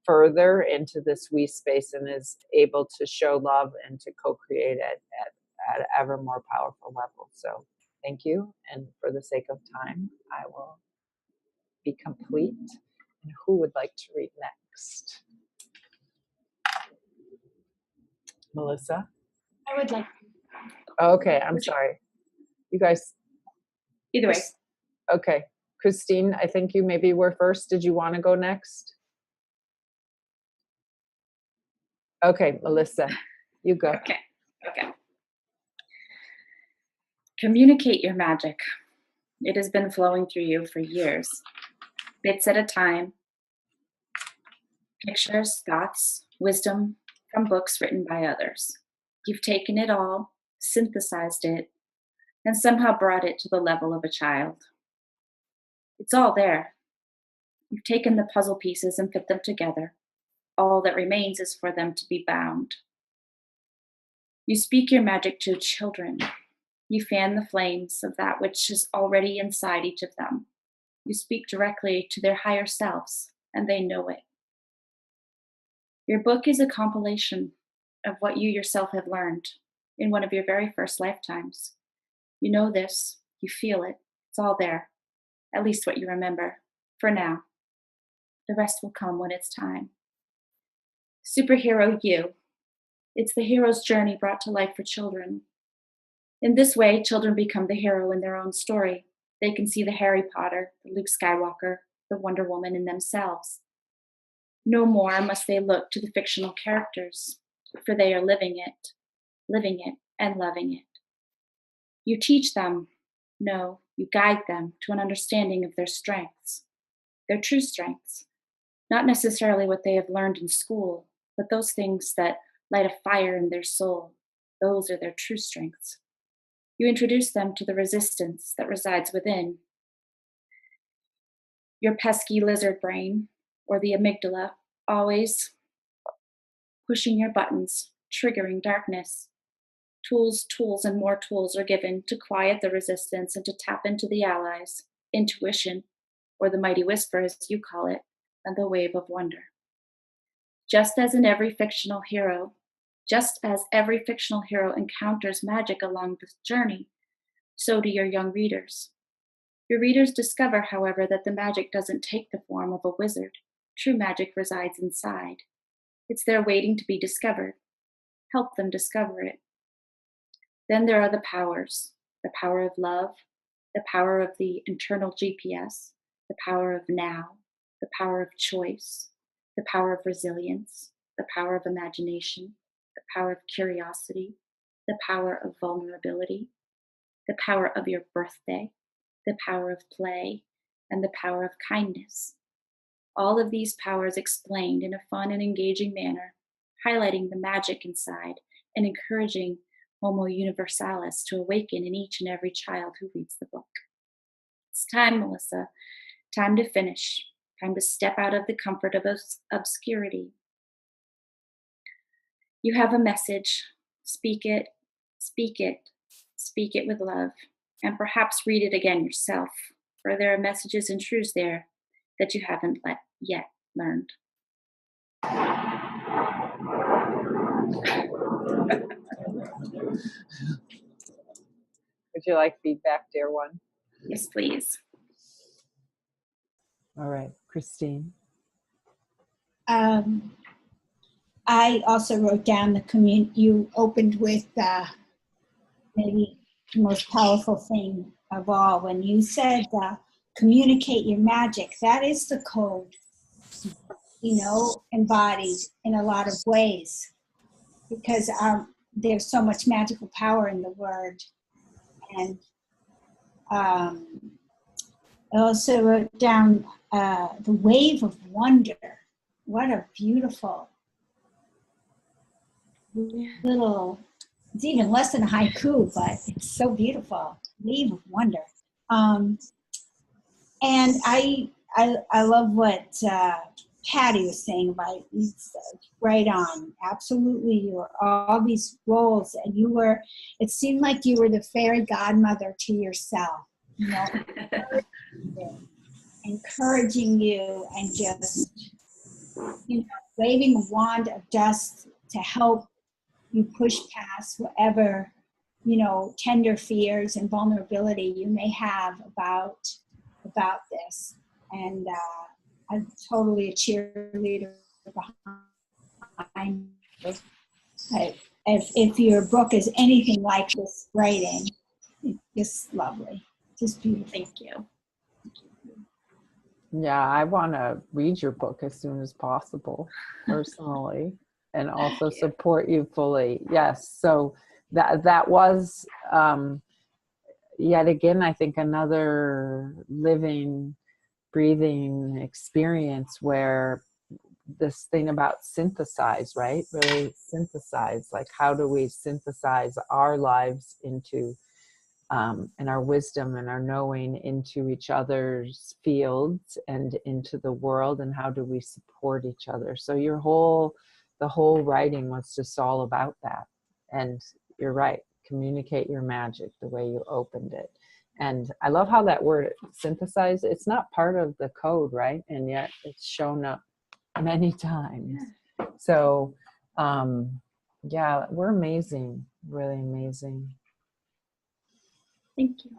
further into this we space and is able to show love and to co-create it at ever more powerful level. So thank you. And for the sake of time, I will be complete. And who would like to read next? Melissa? I would like to. Okay, I'm sorry. You guys. Either way. Okay. Christine, I think you maybe were first. Did you want to go next? Okay, Melissa, you go. Okay. Communicate your magic. It has been flowing through you for years, bits at a time. Pictures, thoughts, wisdom from books written by others. You've taken it all, synthesized it, and somehow brought it to the level of a child. It's all there. You've taken the puzzle pieces and put them together. All that remains is for them to be bound. You speak your magic to children. You fan the flames of that which is already inside each of them. You speak directly to their higher selves, and they know it. Your book is a compilation of what you yourself have learned in one of your very first lifetimes. You know this, you feel it, it's all there, at least what you remember, for now. The rest will come when it's time. Superhero you. It's the hero's journey brought to life for children. In this way, children become the hero in their own story. They can see the Harry Potter, the Luke Skywalker, the Wonder Woman in themselves. No more must they look to the fictional characters, for they are living it and loving it. You teach them, no, you guide them to an understanding of their strengths, their true strengths, not necessarily what they have learned in school, but those things that light a fire in their soul. Those are their true strengths. You introduce them to the resistance that resides within. Your pesky lizard brain, or the amygdala, always pushing your buttons, triggering darkness. Tools, and more tools are given to quiet the resistance and to tap into the allies, intuition, or the mighty whisper, as you call it, and the wave of wonder. Just as every fictional hero encounters magic along this journey, so do your young readers. Your readers discover, however, that the magic doesn't take the form of a wizard. True magic resides inside. It's there waiting to be discovered. Help them discover it. Then there are the powers, the power of love, the power of the internal GPS, the power of now, the power of choice, the power of resilience, the power of imagination, the power of curiosity, the power of vulnerability, the power of your birthday, the power of play, and the power of kindness. All of these powers explained in a fun and engaging manner, highlighting the magic inside and encouraging Homo Universalis to awaken in each and every child who reads the book. It's time, Melissa. Time to finish. Time to step out of the comfort of obscurity. You have a message. Speak it, speak it, speak it with love, and perhaps read it again yourself, for there are messages and truths there that you haven't yet learned. Would you like feedback, dear one? Yes, please. All right, Christine. I also wrote down you opened with maybe the most powerful thing of all when you said communicate your magic. That is the code, embodied in a lot of ways, because there's so much magical power in the word. And I also wrote down the wave of wonder. What a beautiful little, it's even less than a haiku, but it's so beautiful. Wave of wonder. And I love what Patty was saying about right on. Absolutely, you were all these roles, and it seemed like you were the fairy godmother to yourself, encouraging you and just, waving a wand of dust to help you push past whatever, tender fears and vulnerability you may have about this. And I'm totally a cheerleader behind it. If your book is anything like this writing, it's just lovely, just beautiful. Thank you. Yeah, I want to read your book as soon as possible, personally, and also support you fully. Yes, so that was yet again, I think, another living, breathing experience where this thing about synthesize, right? Really synthesize, like how do we synthesize our lives into and our wisdom and our knowing into each other's fields and into the world, and how do we support each other? So the whole writing was just all about that. And you're right, communicate your magic, the way you opened it. And I love how that word synthesize, it's not part of the code, right? And yet it's shown up many times. So yeah, we're amazing, really amazing. Thank you.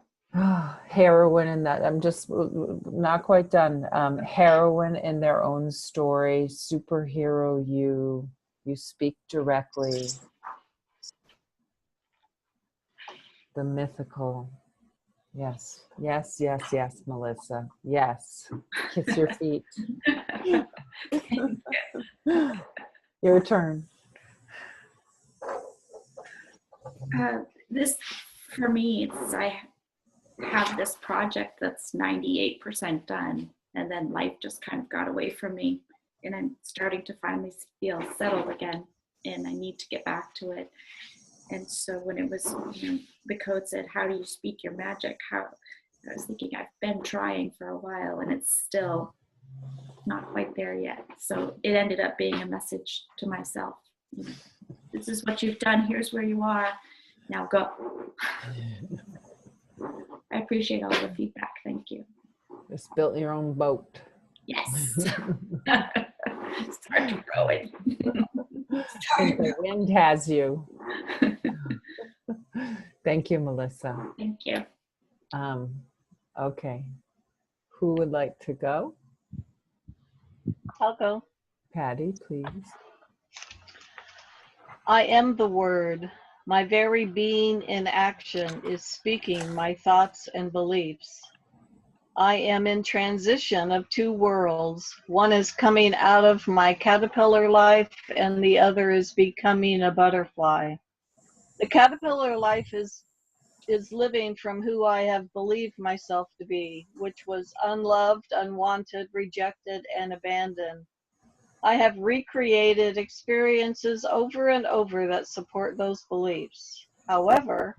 Heroine in that, I'm just not quite done. Heroine in their own story, superhero you speak directly. The mythical. Yes, yes, yes, yes, Melissa. Yes. Kiss your feet. Your turn. This, for me, I have this project that's 98% done, and then life just kind of got away from me, and I'm starting to finally feel settled again, and I need to get back to it. And so when it was, the code said, how do you speak your magic? I was thinking, I've been trying for a while, and it's still not quite there yet. So it ended up being a message to myself. This is what you've done. Here's where you are. Now go. I appreciate all the feedback. Thank you. Just built your own boat. Yes. Start to row it. I think the wind has you. Thank you, Melissa. Thank you. Okay. Who would like to go? I'll go. Patty, please. I am the word. My very being in action is speaking my thoughts and beliefs. I am in transition of two worlds. One is coming out of my caterpillar life, and the other is becoming a butterfly. The caterpillar life is living from who I have believed myself to be, which was unloved, unwanted, rejected, and abandoned. I have recreated experiences over and over that support those beliefs. However,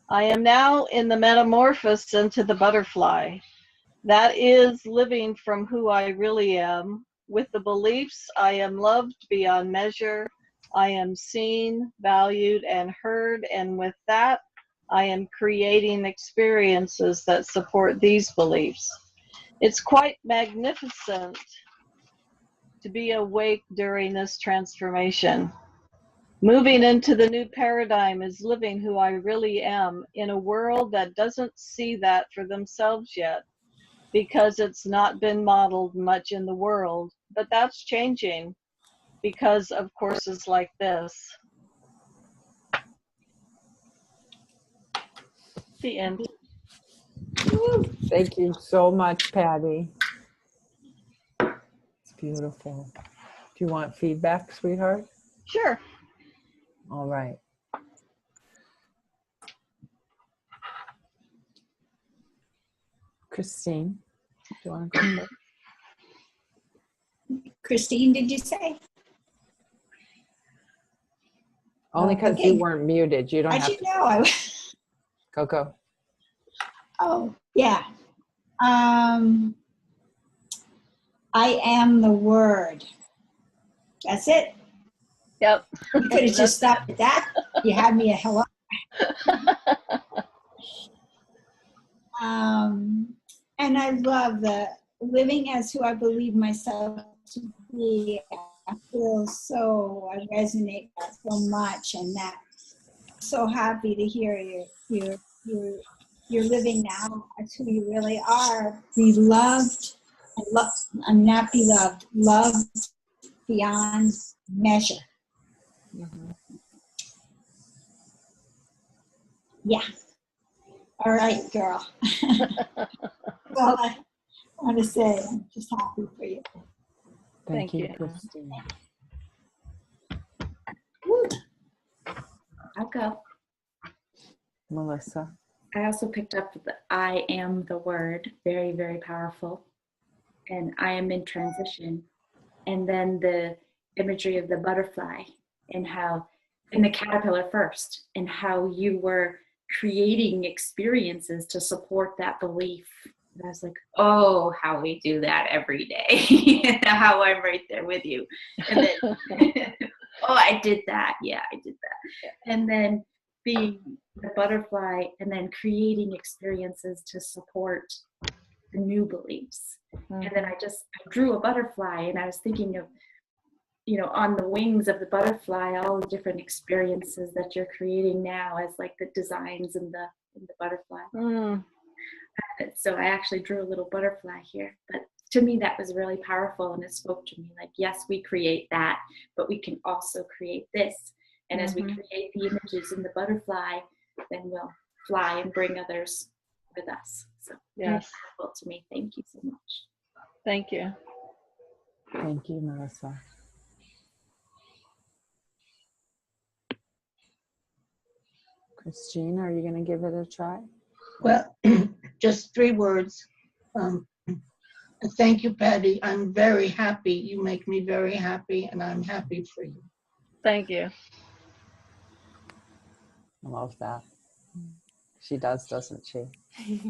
I am now in the metamorphosis into the butterfly. That is living from who I really am. With the beliefs, I am loved beyond measure. I am seen, valued, and heard. And with that, I am creating experiences that support these beliefs. It's quite magnificent to be awake during this transformation. Moving into the new paradigm is living who I really am in a world that doesn't see that for themselves yet, because it's not been modeled much in the world. But that's changing because of courses like this. The end. Thank you so much, Patty. It's beautiful. Do you want feedback, sweetheart? Sure. All right. Christine, do you want to go first? Christine, did you say? Only because Okay. you weren't muted. You don't How'd have you to. know? Go. Oh, yeah. I am the word. That's it. Yep. You could have just stopped at that. You had me a hello. And I love the living as who I believe myself to be. I feel so, I resonate with that so much, and that I'm so happy to hear you're living now as who you really are. Be loved, and not be loved, loved beyond measure. Mm-hmm. Yeah. All right, girl. Well, I want to say I'm just happy for you. Thank you, you. Christine. Woo. I'll go. Melissa. I also picked up the I am the word, very, very powerful. And I am in transition. And then the imagery of the butterfly and how, and the caterpillar first, and how you were creating experiences to support that belief. And I was like, oh, how we do that every day. How I'm right there with you. And then, oh, I did that. Yeah, I did that. And then being the butterfly and then creating experiences to support the new beliefs. And then I drew a butterfly, and I was thinking of, you know, on the wings of the butterfly, all the different experiences that you're creating now as like the designs in the butterfly. So I actually drew a little butterfly here, but to me that was really powerful, and it spoke to me like, yes, we create that, but we can also create this. And as we create the images in the butterfly, then we'll fly and bring others with us. So Yes. powerful to me. Thank you so much. Thank you. Thank you, Melissa. Christine, are you going to give it a try? Well, just 3 words. Thank you, Patty. I'm very happy. You make me very happy, and I'm happy for you. Thank you. I love that. She does, doesn't she?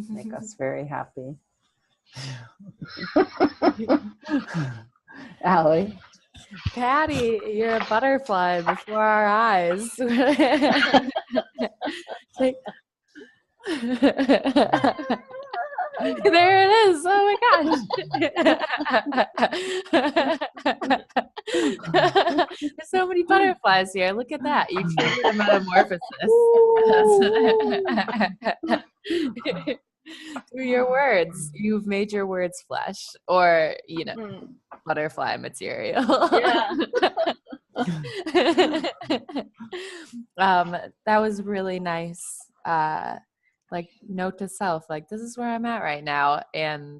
Make us very happy. Allie? Patty, you're a butterfly before our eyes. Like, there it is. Oh my gosh. There's so many butterflies here. Look at that. You triggered a metamorphosis. Through your words, you've made your words flesh, or, you know, butterfly material. Yeah. That was really nice. Like, note to self, like, this is where I'm at right now, and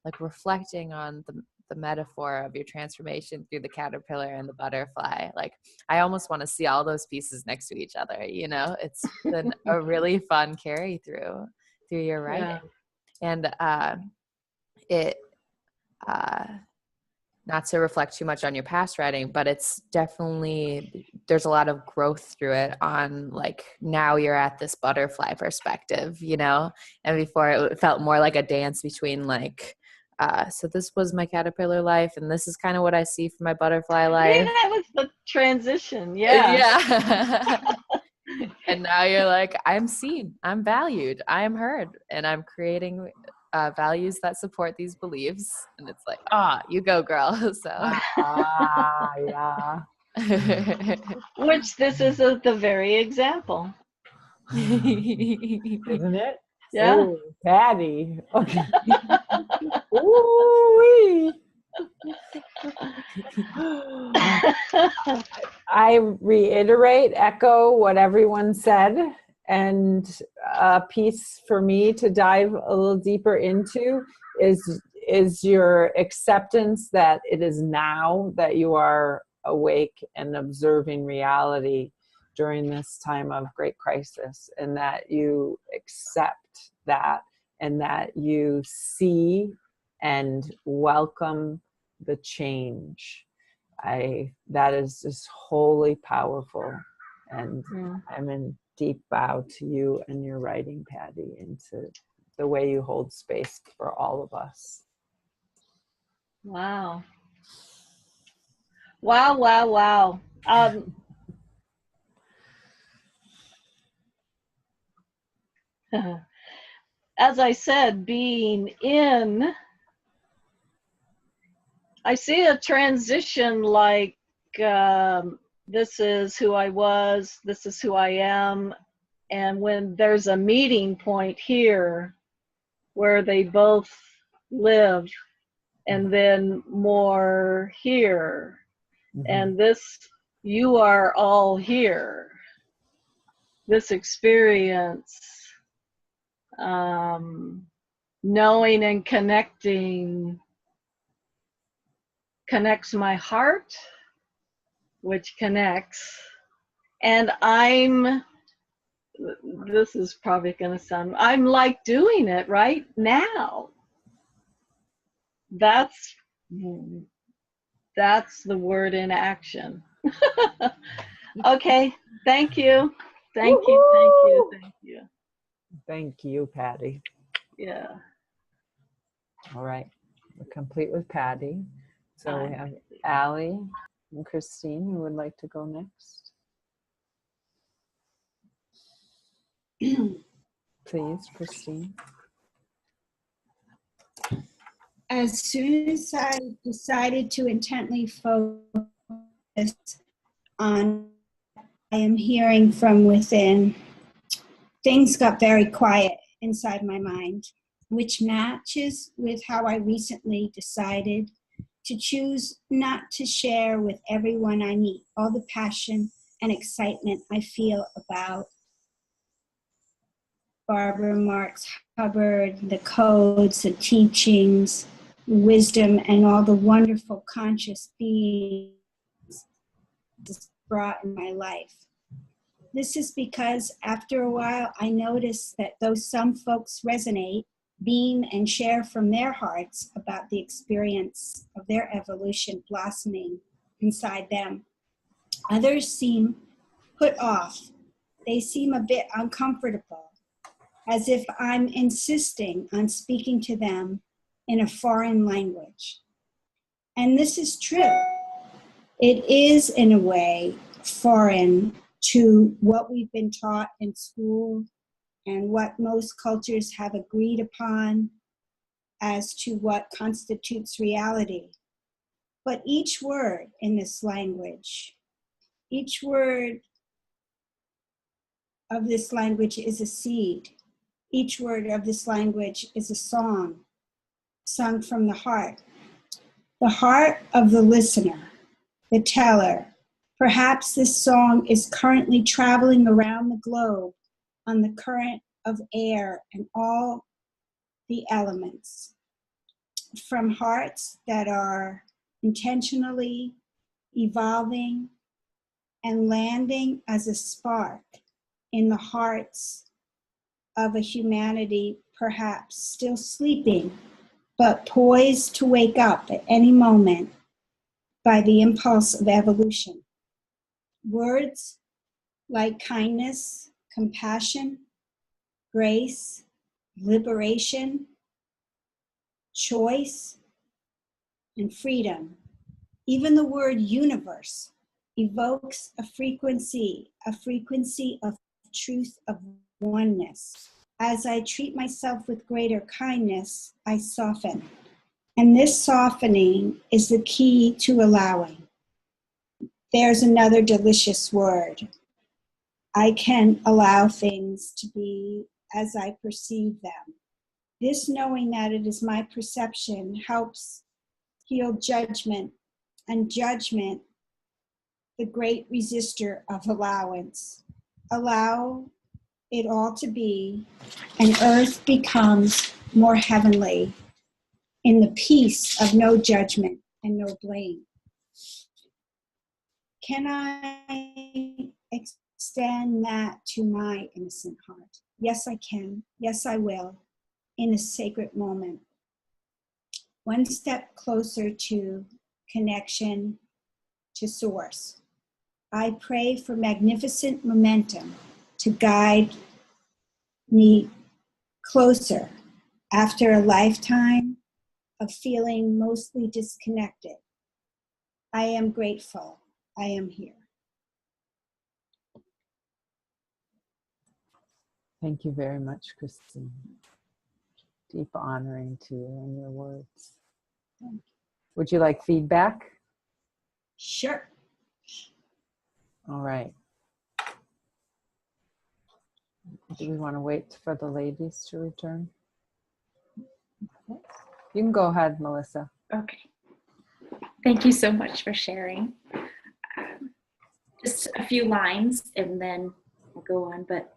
like reflecting on the metaphor of your transformation through the caterpillar and the butterfly. Like, I almost want to see all those pieces next to each other. You know, it's been a really fun carry through your writing. And it not to reflect too much on your past writing, but it's definitely, there's a lot of growth through it on, like, now you're at this butterfly perspective, you know, and before it felt more like a dance between, like, so this was my caterpillar life, and this is kind of what I see for my butterfly life. Yeah, that was the transition. Yeah. Yeah. And now you're like, I'm seen, I'm valued, I am heard, and I'm creating values that support these beliefs. And it's like, you go, girl. So Yeah. Which this is the very example. Isn't it? Yeah. Ooh, Patty. Okay. Ooh-wee. I reiterate, echo what everyone said, and a piece for me to dive a little deeper into is your acceptance that it is now that you are awake and observing reality during this time of great crisis, and that you accept that, and that you see and welcome the change. That is just wholly powerful, and I'm in deep bow to you and your writing, Patty, and to the way you hold space for all of us. Wow. Wow, wow, wow. As I said, being in, I see a transition like this is who I was, this is who I am, and when there's a meeting point here where they both live, and then more here, and this, you are all here. This experience, knowing and connecting, connects my heart, which connects, and this is probably going to sound, I'm like doing it right now. That's the word in action. Okay, thank you. Thank you, thank you, thank you. Thank you, Patty. Yeah. All right, we're complete with Patty. So we have Allie and Christine who would like to go next. Please, Christine. As soon as I decided to intently focus on what I am hearing from within, things got very quiet inside my mind, which matches with how I recently decided to choose not to share with everyone I meet all the passion and excitement I feel about Barbara, Marx, Hubbard, the codes, the teachings, wisdom, and all the wonderful conscious beings brought in my life. This is because after a while, I noticed that though some folks resonate, beam, and share from their hearts about the experience of their evolution blossoming inside them, others seem put off. They seem a bit uncomfortable, as if I'm insisting on speaking to them in a foreign language. And this is true. It is, in a way, foreign to what we've been taught in school and what most cultures have agreed upon as to what constitutes reality. But each word in this language, each word of this language is a seed. Each word of this language is a song, sung from the heart of the listener, the teller. Perhaps this song is currently traveling around the globe on the current of air and all the elements, from hearts that are intentionally evolving and landing as a spark in the hearts of a humanity perhaps still sleeping, but poised to wake up at any moment by the impulse of evolution. Words like kindness, compassion, grace, liberation, choice, and freedom. Even the word universe evokes a frequency of truth, of oneness, As I treat myself with greater kindness, I soften. And this softening is the key to allowing. There's another delicious word. I can allow things to be as I perceive them. This knowing that it is my perception helps heal judgment, and judgment, the great resistor of allowance. Allow it all to be, and earth becomes more heavenly in the peace of no judgment and no blame. Can I extend that to my innocent heart? Yes, I can. Yes, I will, in a sacred moment. One step closer to connection to Source. I pray for magnificent momentum to guide me closer after a lifetime of feeling mostly disconnected. I am grateful. I am here. Thank you very much, Christine. Deep honoring to you and your words. Would you like feedback? Sure. All right. Do we want to wait for the ladies to return? You can go ahead, Melissa. Okay. Thank you so much for sharing. Just a few lines and then I'll go on, but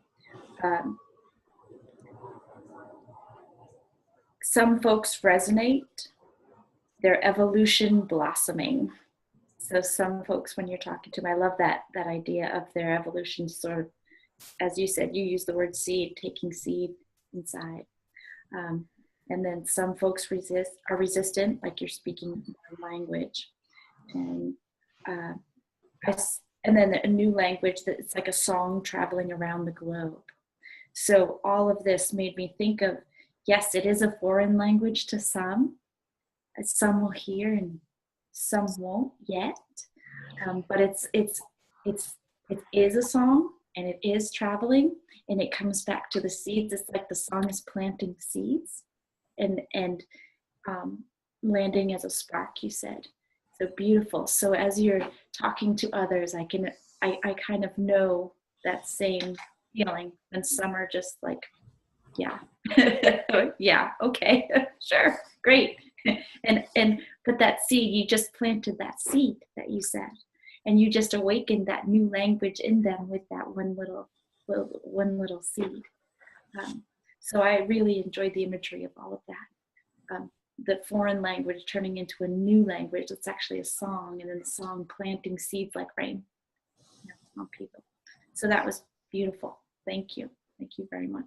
some folks resonate, their evolution blossoming. So some folks, when you're talking to them, I love that idea of their evolution sort of, as you said, you use the word seed, taking seed inside. And then some folks are resistant, like you're speaking our language. And then a new language that's like a song traveling around the globe. So all of this made me think of, yes, it is a foreign language to some. Some will hear and some won't yet. But it is a song and it is traveling and it comes back to the seeds. It's like the song is planting seeds and landing as a spark, you said. So beautiful. So as you're talking to others, I kind of know that same feeling when some are just like, yeah, yeah, okay, sure, great. And but that seed, you just planted that seed that you said, and you just awakened that new language in them with that one little seed. So I really enjoyed the imagery of all of that. The foreign language turning into a new language that's actually a song, and then the song planting seeds like rain on people. So that was beautiful. Thank you. Thank you very much.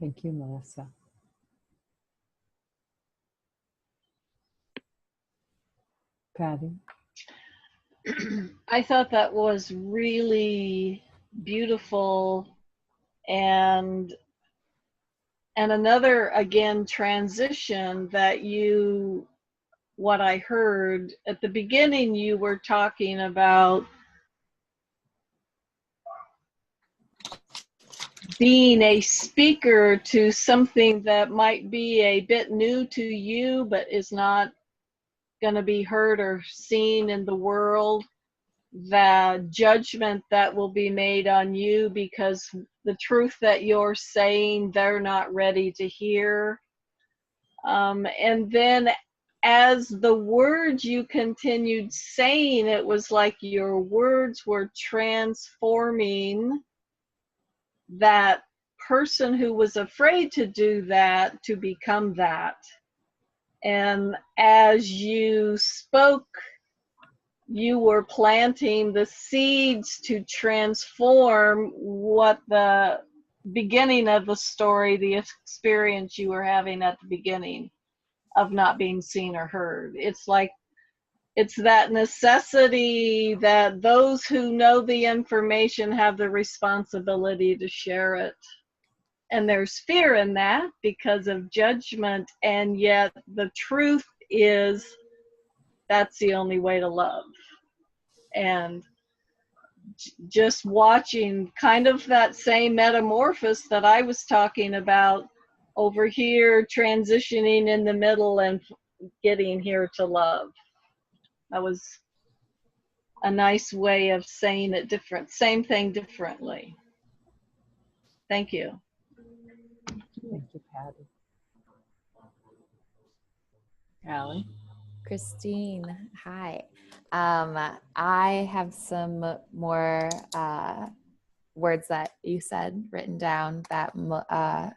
Thank you, Melissa. Patty? I thought that was really beautiful, and another, again, transition that what I heard at the beginning, you were talking about being a speaker to something that might be a bit new to you, but is not going to be heard or seen in the world. The judgment that will be made on you because the truth that you're saying, they're not ready to hear. And then as the words you continued saying, it was like your words were transforming that person who was afraid to do that to become that. And as you spoke, you were planting the seeds to transform what the beginning of the story, the experience you were having at the beginning of not being seen or heard. It's like, it's that necessity that those who know the information have the responsibility to share it. And there's fear in that because of judgment, and yet the truth is that's the only way to love. And just watching kind of that same metamorphosis that I was talking about over here, transitioning in the middle and getting here to love. That was a nice way of saying it different, same thing differently. Thank you. Thank you, Patty. Allie? Christine, hi. I have some more words that you said written down that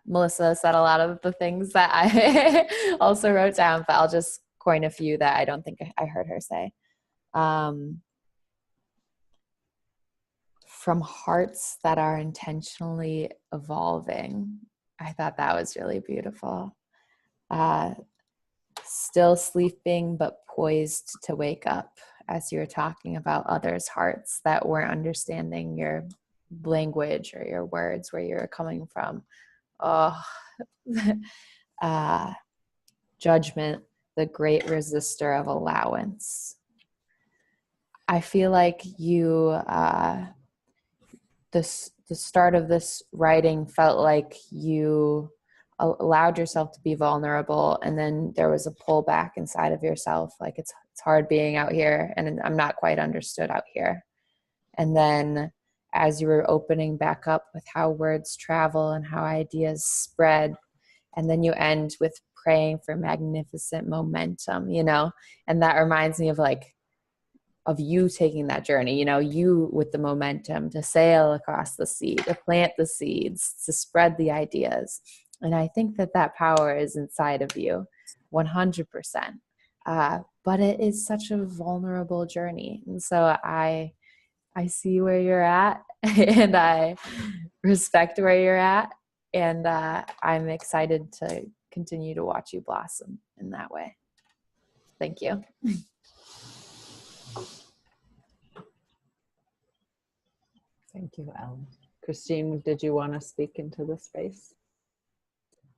Melissa said a lot of the things that I also wrote down, but I'll just coin a few that I don't think I heard her say. From hearts that are intentionally evolving. I thought that was really beautiful. Still sleeping, but poised to wake up, as you were talking about others' hearts that weren't understanding your language or your words, where you're coming from. Oh, judgment, the great resistor of allowance. I feel like you, the start of this writing felt like you allowed yourself to be vulnerable, and then there was a pullback inside of yourself, like it's hard being out here and I'm not quite understood out here. And then as you were opening back up with how words travel and how ideas spread, and then you end with praying for magnificent momentum, you know, and that reminds me of of you taking that journey, you know, you with the momentum to sail across the sea, to plant the seeds, to spread the ideas. And I think that that power is inside of you 100%. But it is such a vulnerable journey. And so I see where you're at and I respect where you're at. And I'm excited to continue to watch you blossom in that way. Thank you. Thank you, Ellen. Christine, did you want to speak into the space?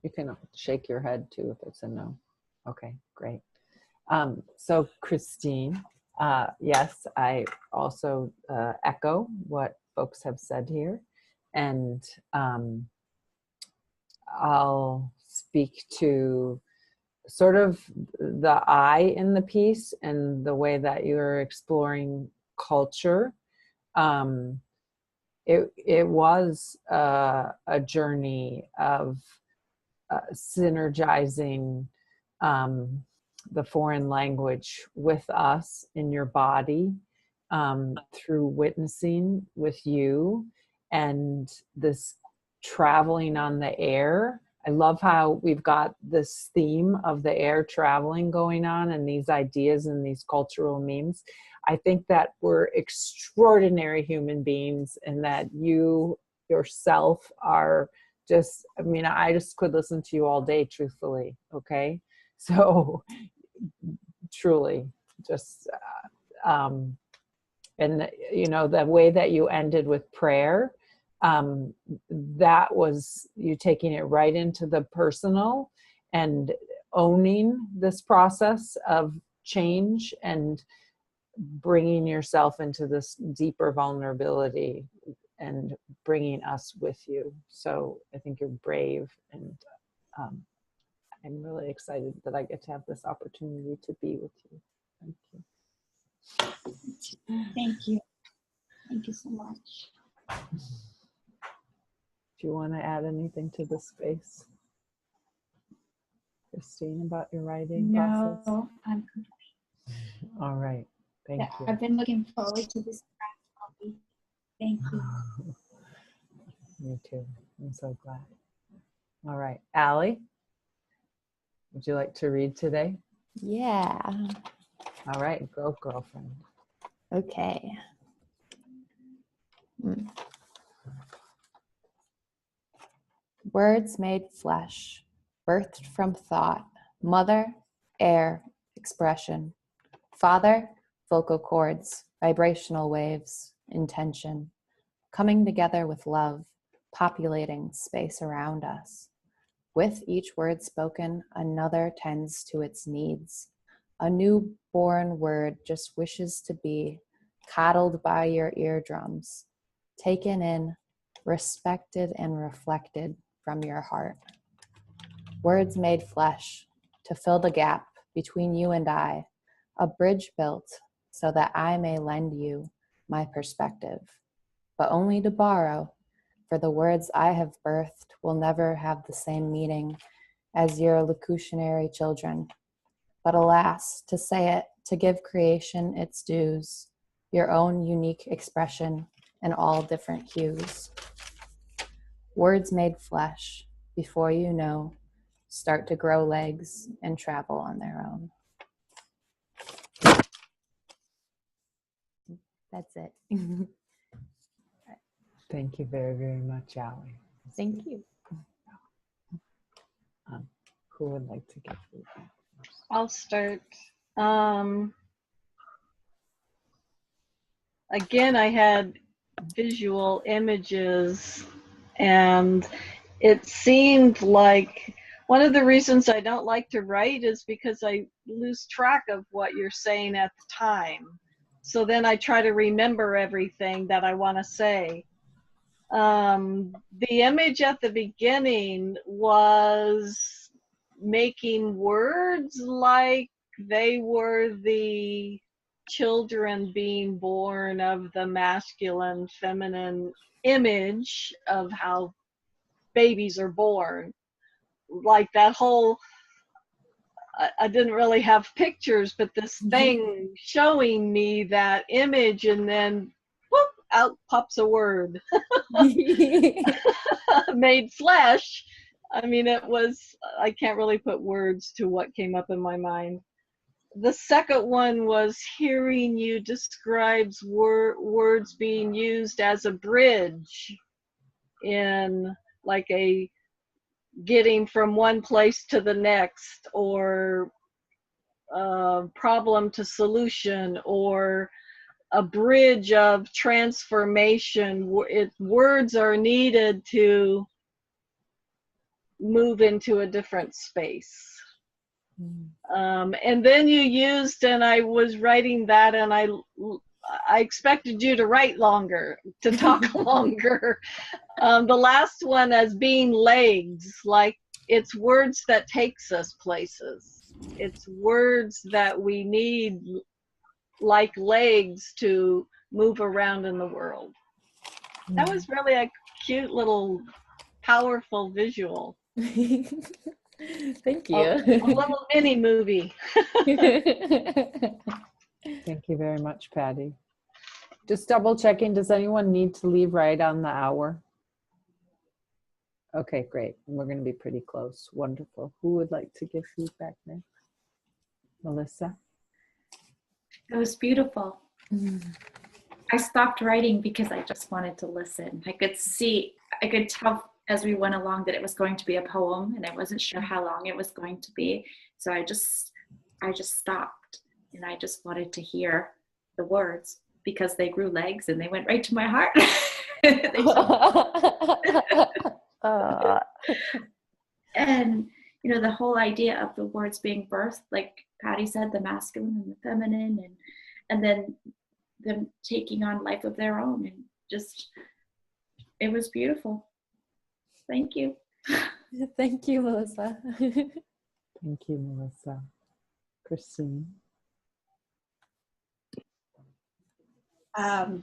You can shake your head too if it's a no. Okay, great. So Christine, yes, I also echo what folks have said here, and I'll speak to sort of the I in the piece and the way that you're exploring culture. It was a journey of synergizing the foreign language with us in your body through witnessing with you and this traveling on the air. I love how we've got this theme of the air traveling going on and these ideas and these cultural memes. I think that we're extraordinary human beings and that you yourself are just, I mean, I just could listen to you all day, truthfully, okay? So truly, just, and you know, the way that you ended with prayer, that was you taking it right into the personal and owning this process of change and bringing yourself into this deeper vulnerability and bringing us with you. So I think you're brave, and I'm really excited that I get to have this opportunity to be with you. Thank you. Thank you. Thank you so much. Do you want to add anything to the space, Christine, about your writing process? No, I'm complete. All right. Thank you. I've been looking forward to this hobby. Thank you. Me too. I'm so glad. All right. Allie, would you like to read today? Yeah. All right. Go, girlfriend. Okay. Words made flesh, birthed from thought, mother, air, expression, father, vocal cords, vibrational waves, intention, coming together with love, populating space around us. With each word spoken, another tends to its needs. A newborn word just wishes to be coddled by your eardrums, taken in, respected and reflected from your heart. Words made flesh to fill the gap between you and I, a bridge built so that I may lend you my perspective, but only to borrow, for the words I have birthed will never have the same meaning as your evolutionary children. But alas, to say it, to give creation its dues, your own unique expression in all different hues. Words made flesh, before you know, start to grow legs and travel on their own. That's it. Thank you very, very much, Allie. Thank you. Who would like to give feedback? I'll start. Again, I had visual images, and it seemed like one of the reasons I don't like to write is because I lose track of what you're saying at the time. So then I try to remember everything that I want to say. The image at the beginning was making words like they were the children being born of the masculine, feminine image of how babies are born. Like that whole, I didn't really have pictures, but this thing showing me that image, and then whoop, out pops a word. Made flesh. I mean, it was, I can't really put words to what came up in my mind. The second one was hearing you describes words being used as a bridge in like a getting from one place to the next, or problem to solution, or a bridge of transformation. Words are needed to move into a different space. And then you used, and I was writing that, and I expected you to write longer, to talk longer. The last one as being legs, like it's words that takes us places. It's words that we need like legs to move around in the world. That was really a cute little powerful visual. Thank you. A little mini movie. Thank you very much, Patty. Just double checking, does anyone need to leave right on the hour? Okay, great. We're going to be pretty close. Wonderful. Who would like to give feedback next? Melissa? It was beautiful. I stopped writing because I just wanted to listen. I could tell as we went along that it was going to be a poem, and I wasn't sure how long it was going to be. So I just stopped, and I just wanted to hear the words because they grew legs and they went right to my heart. And you know, the whole idea of the words being birthed, like Patty said, the masculine and the feminine, and then them taking on life of their own, and just, it was beautiful. Thank you. Thank you, Melissa. Thank you, Melissa. Christine? I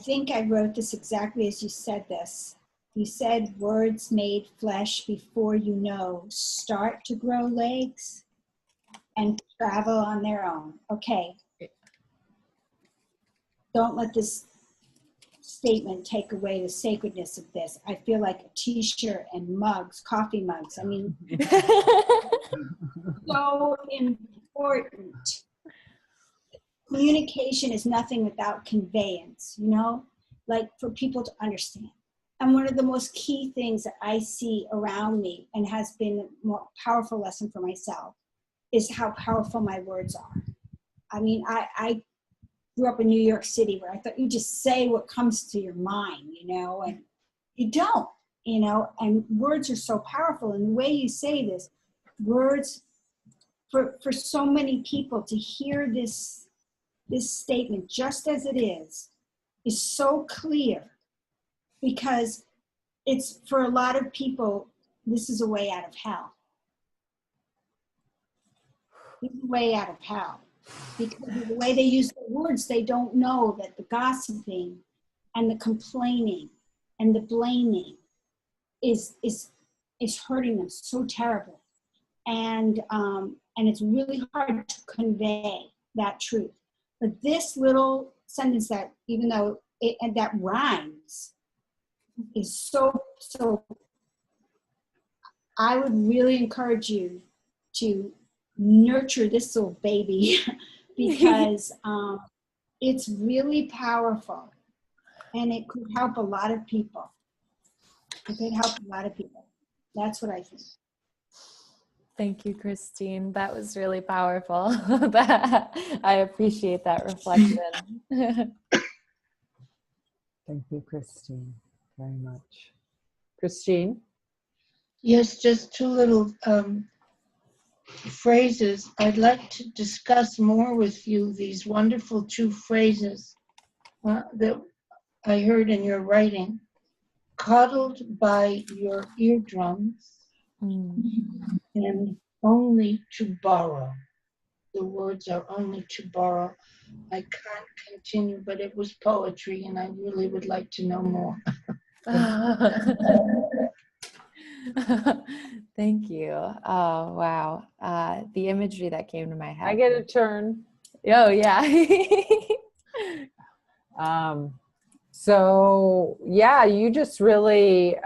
think I wrote this exactly as you said this. You said words made flesh before you know start to grow legs and travel on their own. Okay. Don't let this statement take away the sacredness of this. I feel like a t-shirt and mugs, coffee mugs. I mean, so important. Communication is nothing without conveyance, you know, like for people to understand. And one of the most key things that I see around me, and has been a more powerful lesson for myself, is how powerful my words are. I mean, I grew up in New York City where I thought you just say what comes to your mind, you know, and you don't, you know, and words are so powerful. And the way you say this, words, for so many people to hear this this statement, just as it is so clear, because it's, for a lot of people, this is a way out of hell. This is a way out of hell. Because of the way they use the words, they don't know that the gossiping and the complaining and the blaming is hurting them so terribly. And it's really hard to convey that truth. But this little sentence that, even though that rhymes, is so, I would really encourage you to nurture this little baby because it's really powerful and it could help a lot of people. It could help a lot of people. That's what I think. Thank you, Christine. That was really powerful. I appreciate that reflection. Thank you, Christine, very much. Christine? Yes, just two little phrases. I'd like to discuss more with you these wonderful two phrases that I heard in your writing. Coddled by your eardrums and only to borrow. The words are only to borrow. I can't continue, but it was poetry and I really would like to know more. Thank you. Oh, wow. The imagery that came to my head. I get a turn. Oh, yeah. So yeah, you just really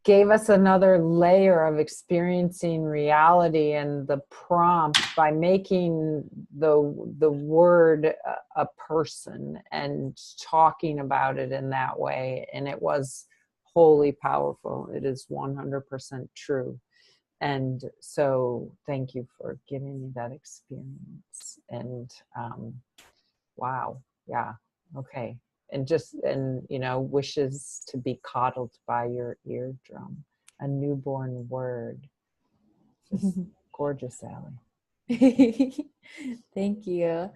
gave us another layer of experiencing reality, and the prompt by making the word a person and talking about it in that way. And it was wholly powerful. It is 100% true. And so thank you for giving me that experience. And wow. Yeah. Okay. And you know, wishes to be coddled by your eardrum, a newborn word. Just gorgeous, Allie. Thank you.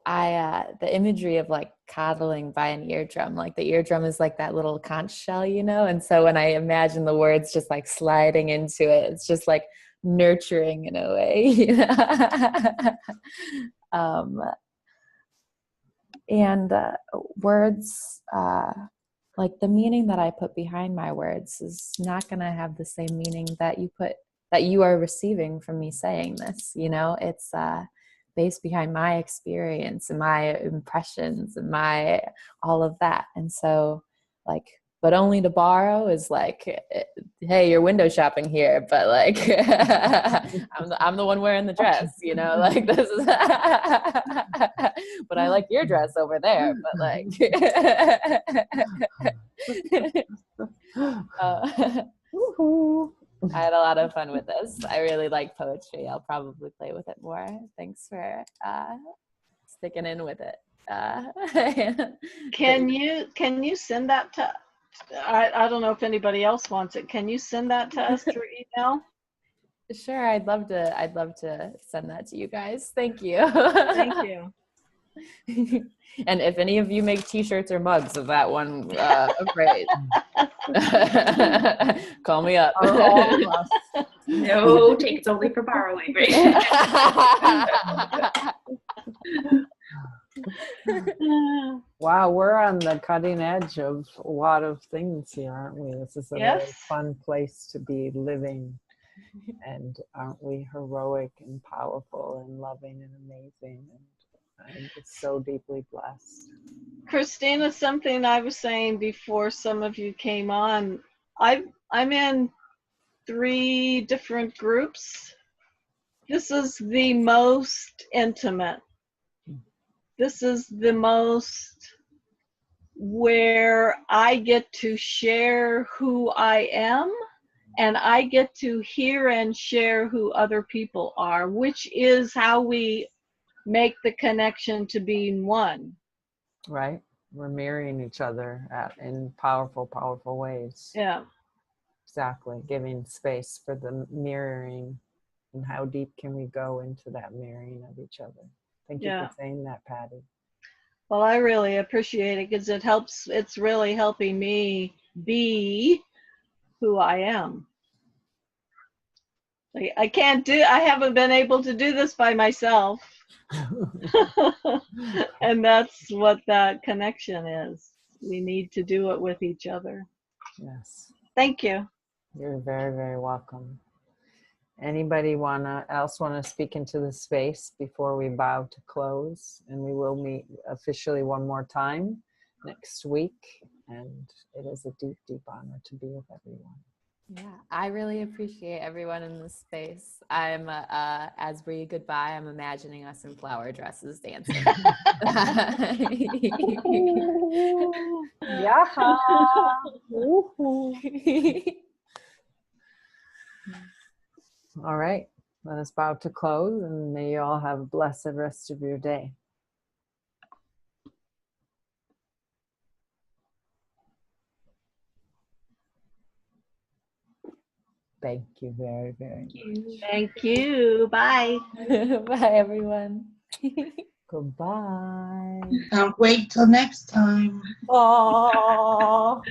The imagery of like coddling by an eardrum, like the eardrum is like that little conch shell, you know? And so when I imagine the words just like sliding into it, it's just like nurturing in a way, you know? And words, like the meaning that I put behind my words is not going to have the same meaning that you are receiving from me saying this. You know, it's based behind my experience and my impressions and all of that. And so, like, but only to borrow is like, hey, you're window shopping here, but like, I'm the one wearing the dress, you know, like this is, but I like your dress over there, but like, I had a lot of fun with this. I really like poetry. I'll probably play with it more. Thanks for sticking in with it. Can you send that to? I don't know if anybody else wants it. Can you send that to us through email? Sure, I'd love to send that to you guys. Thank you. Thank you. And if any of you make t-shirts or mugs of that one phrase, call me up. No, take it's only for borrowing, right? Wow, we're on the cutting edge of a lot of things here, aren't we? This is a very fun place to be living. And aren't we heroic and powerful and loving and amazing? And I'm just so deeply blessed. Kristina, something I was saying before some of you came on, I'm in 3 different groups. This is the most intimate. This is the most where I get to share who I am, and I get to hear and share who other people are, which is how we make the connection to being one. Right? We're mirroring each other in powerful, powerful ways. Yeah. Exactly. Giving space for the mirroring, and how deep can we go into that mirroring of each other. Thank you Yeah. for saying that, Patty. Well, I really appreciate it because it helps. It's really helping me be who I am. Like, I haven't been able to do this by myself. And that's what that connection is. We need to do it with each other. Yes. Thank you. You're very, very welcome. Anybody else want to speak into the space before we bow to close? And we will meet officially one more time next week. And it is a deep, deep honor to be with everyone. Yeah, I really appreciate everyone in this space. I'm, as we goodbye, I'm imagining us in flower dresses dancing. Yeah. All right. Let us bow to close, and may you all have a blessed rest of your day. Thank you very, very much. Thank you. Bye. Bye, everyone. Goodbye. Can't wait till next time. Oh.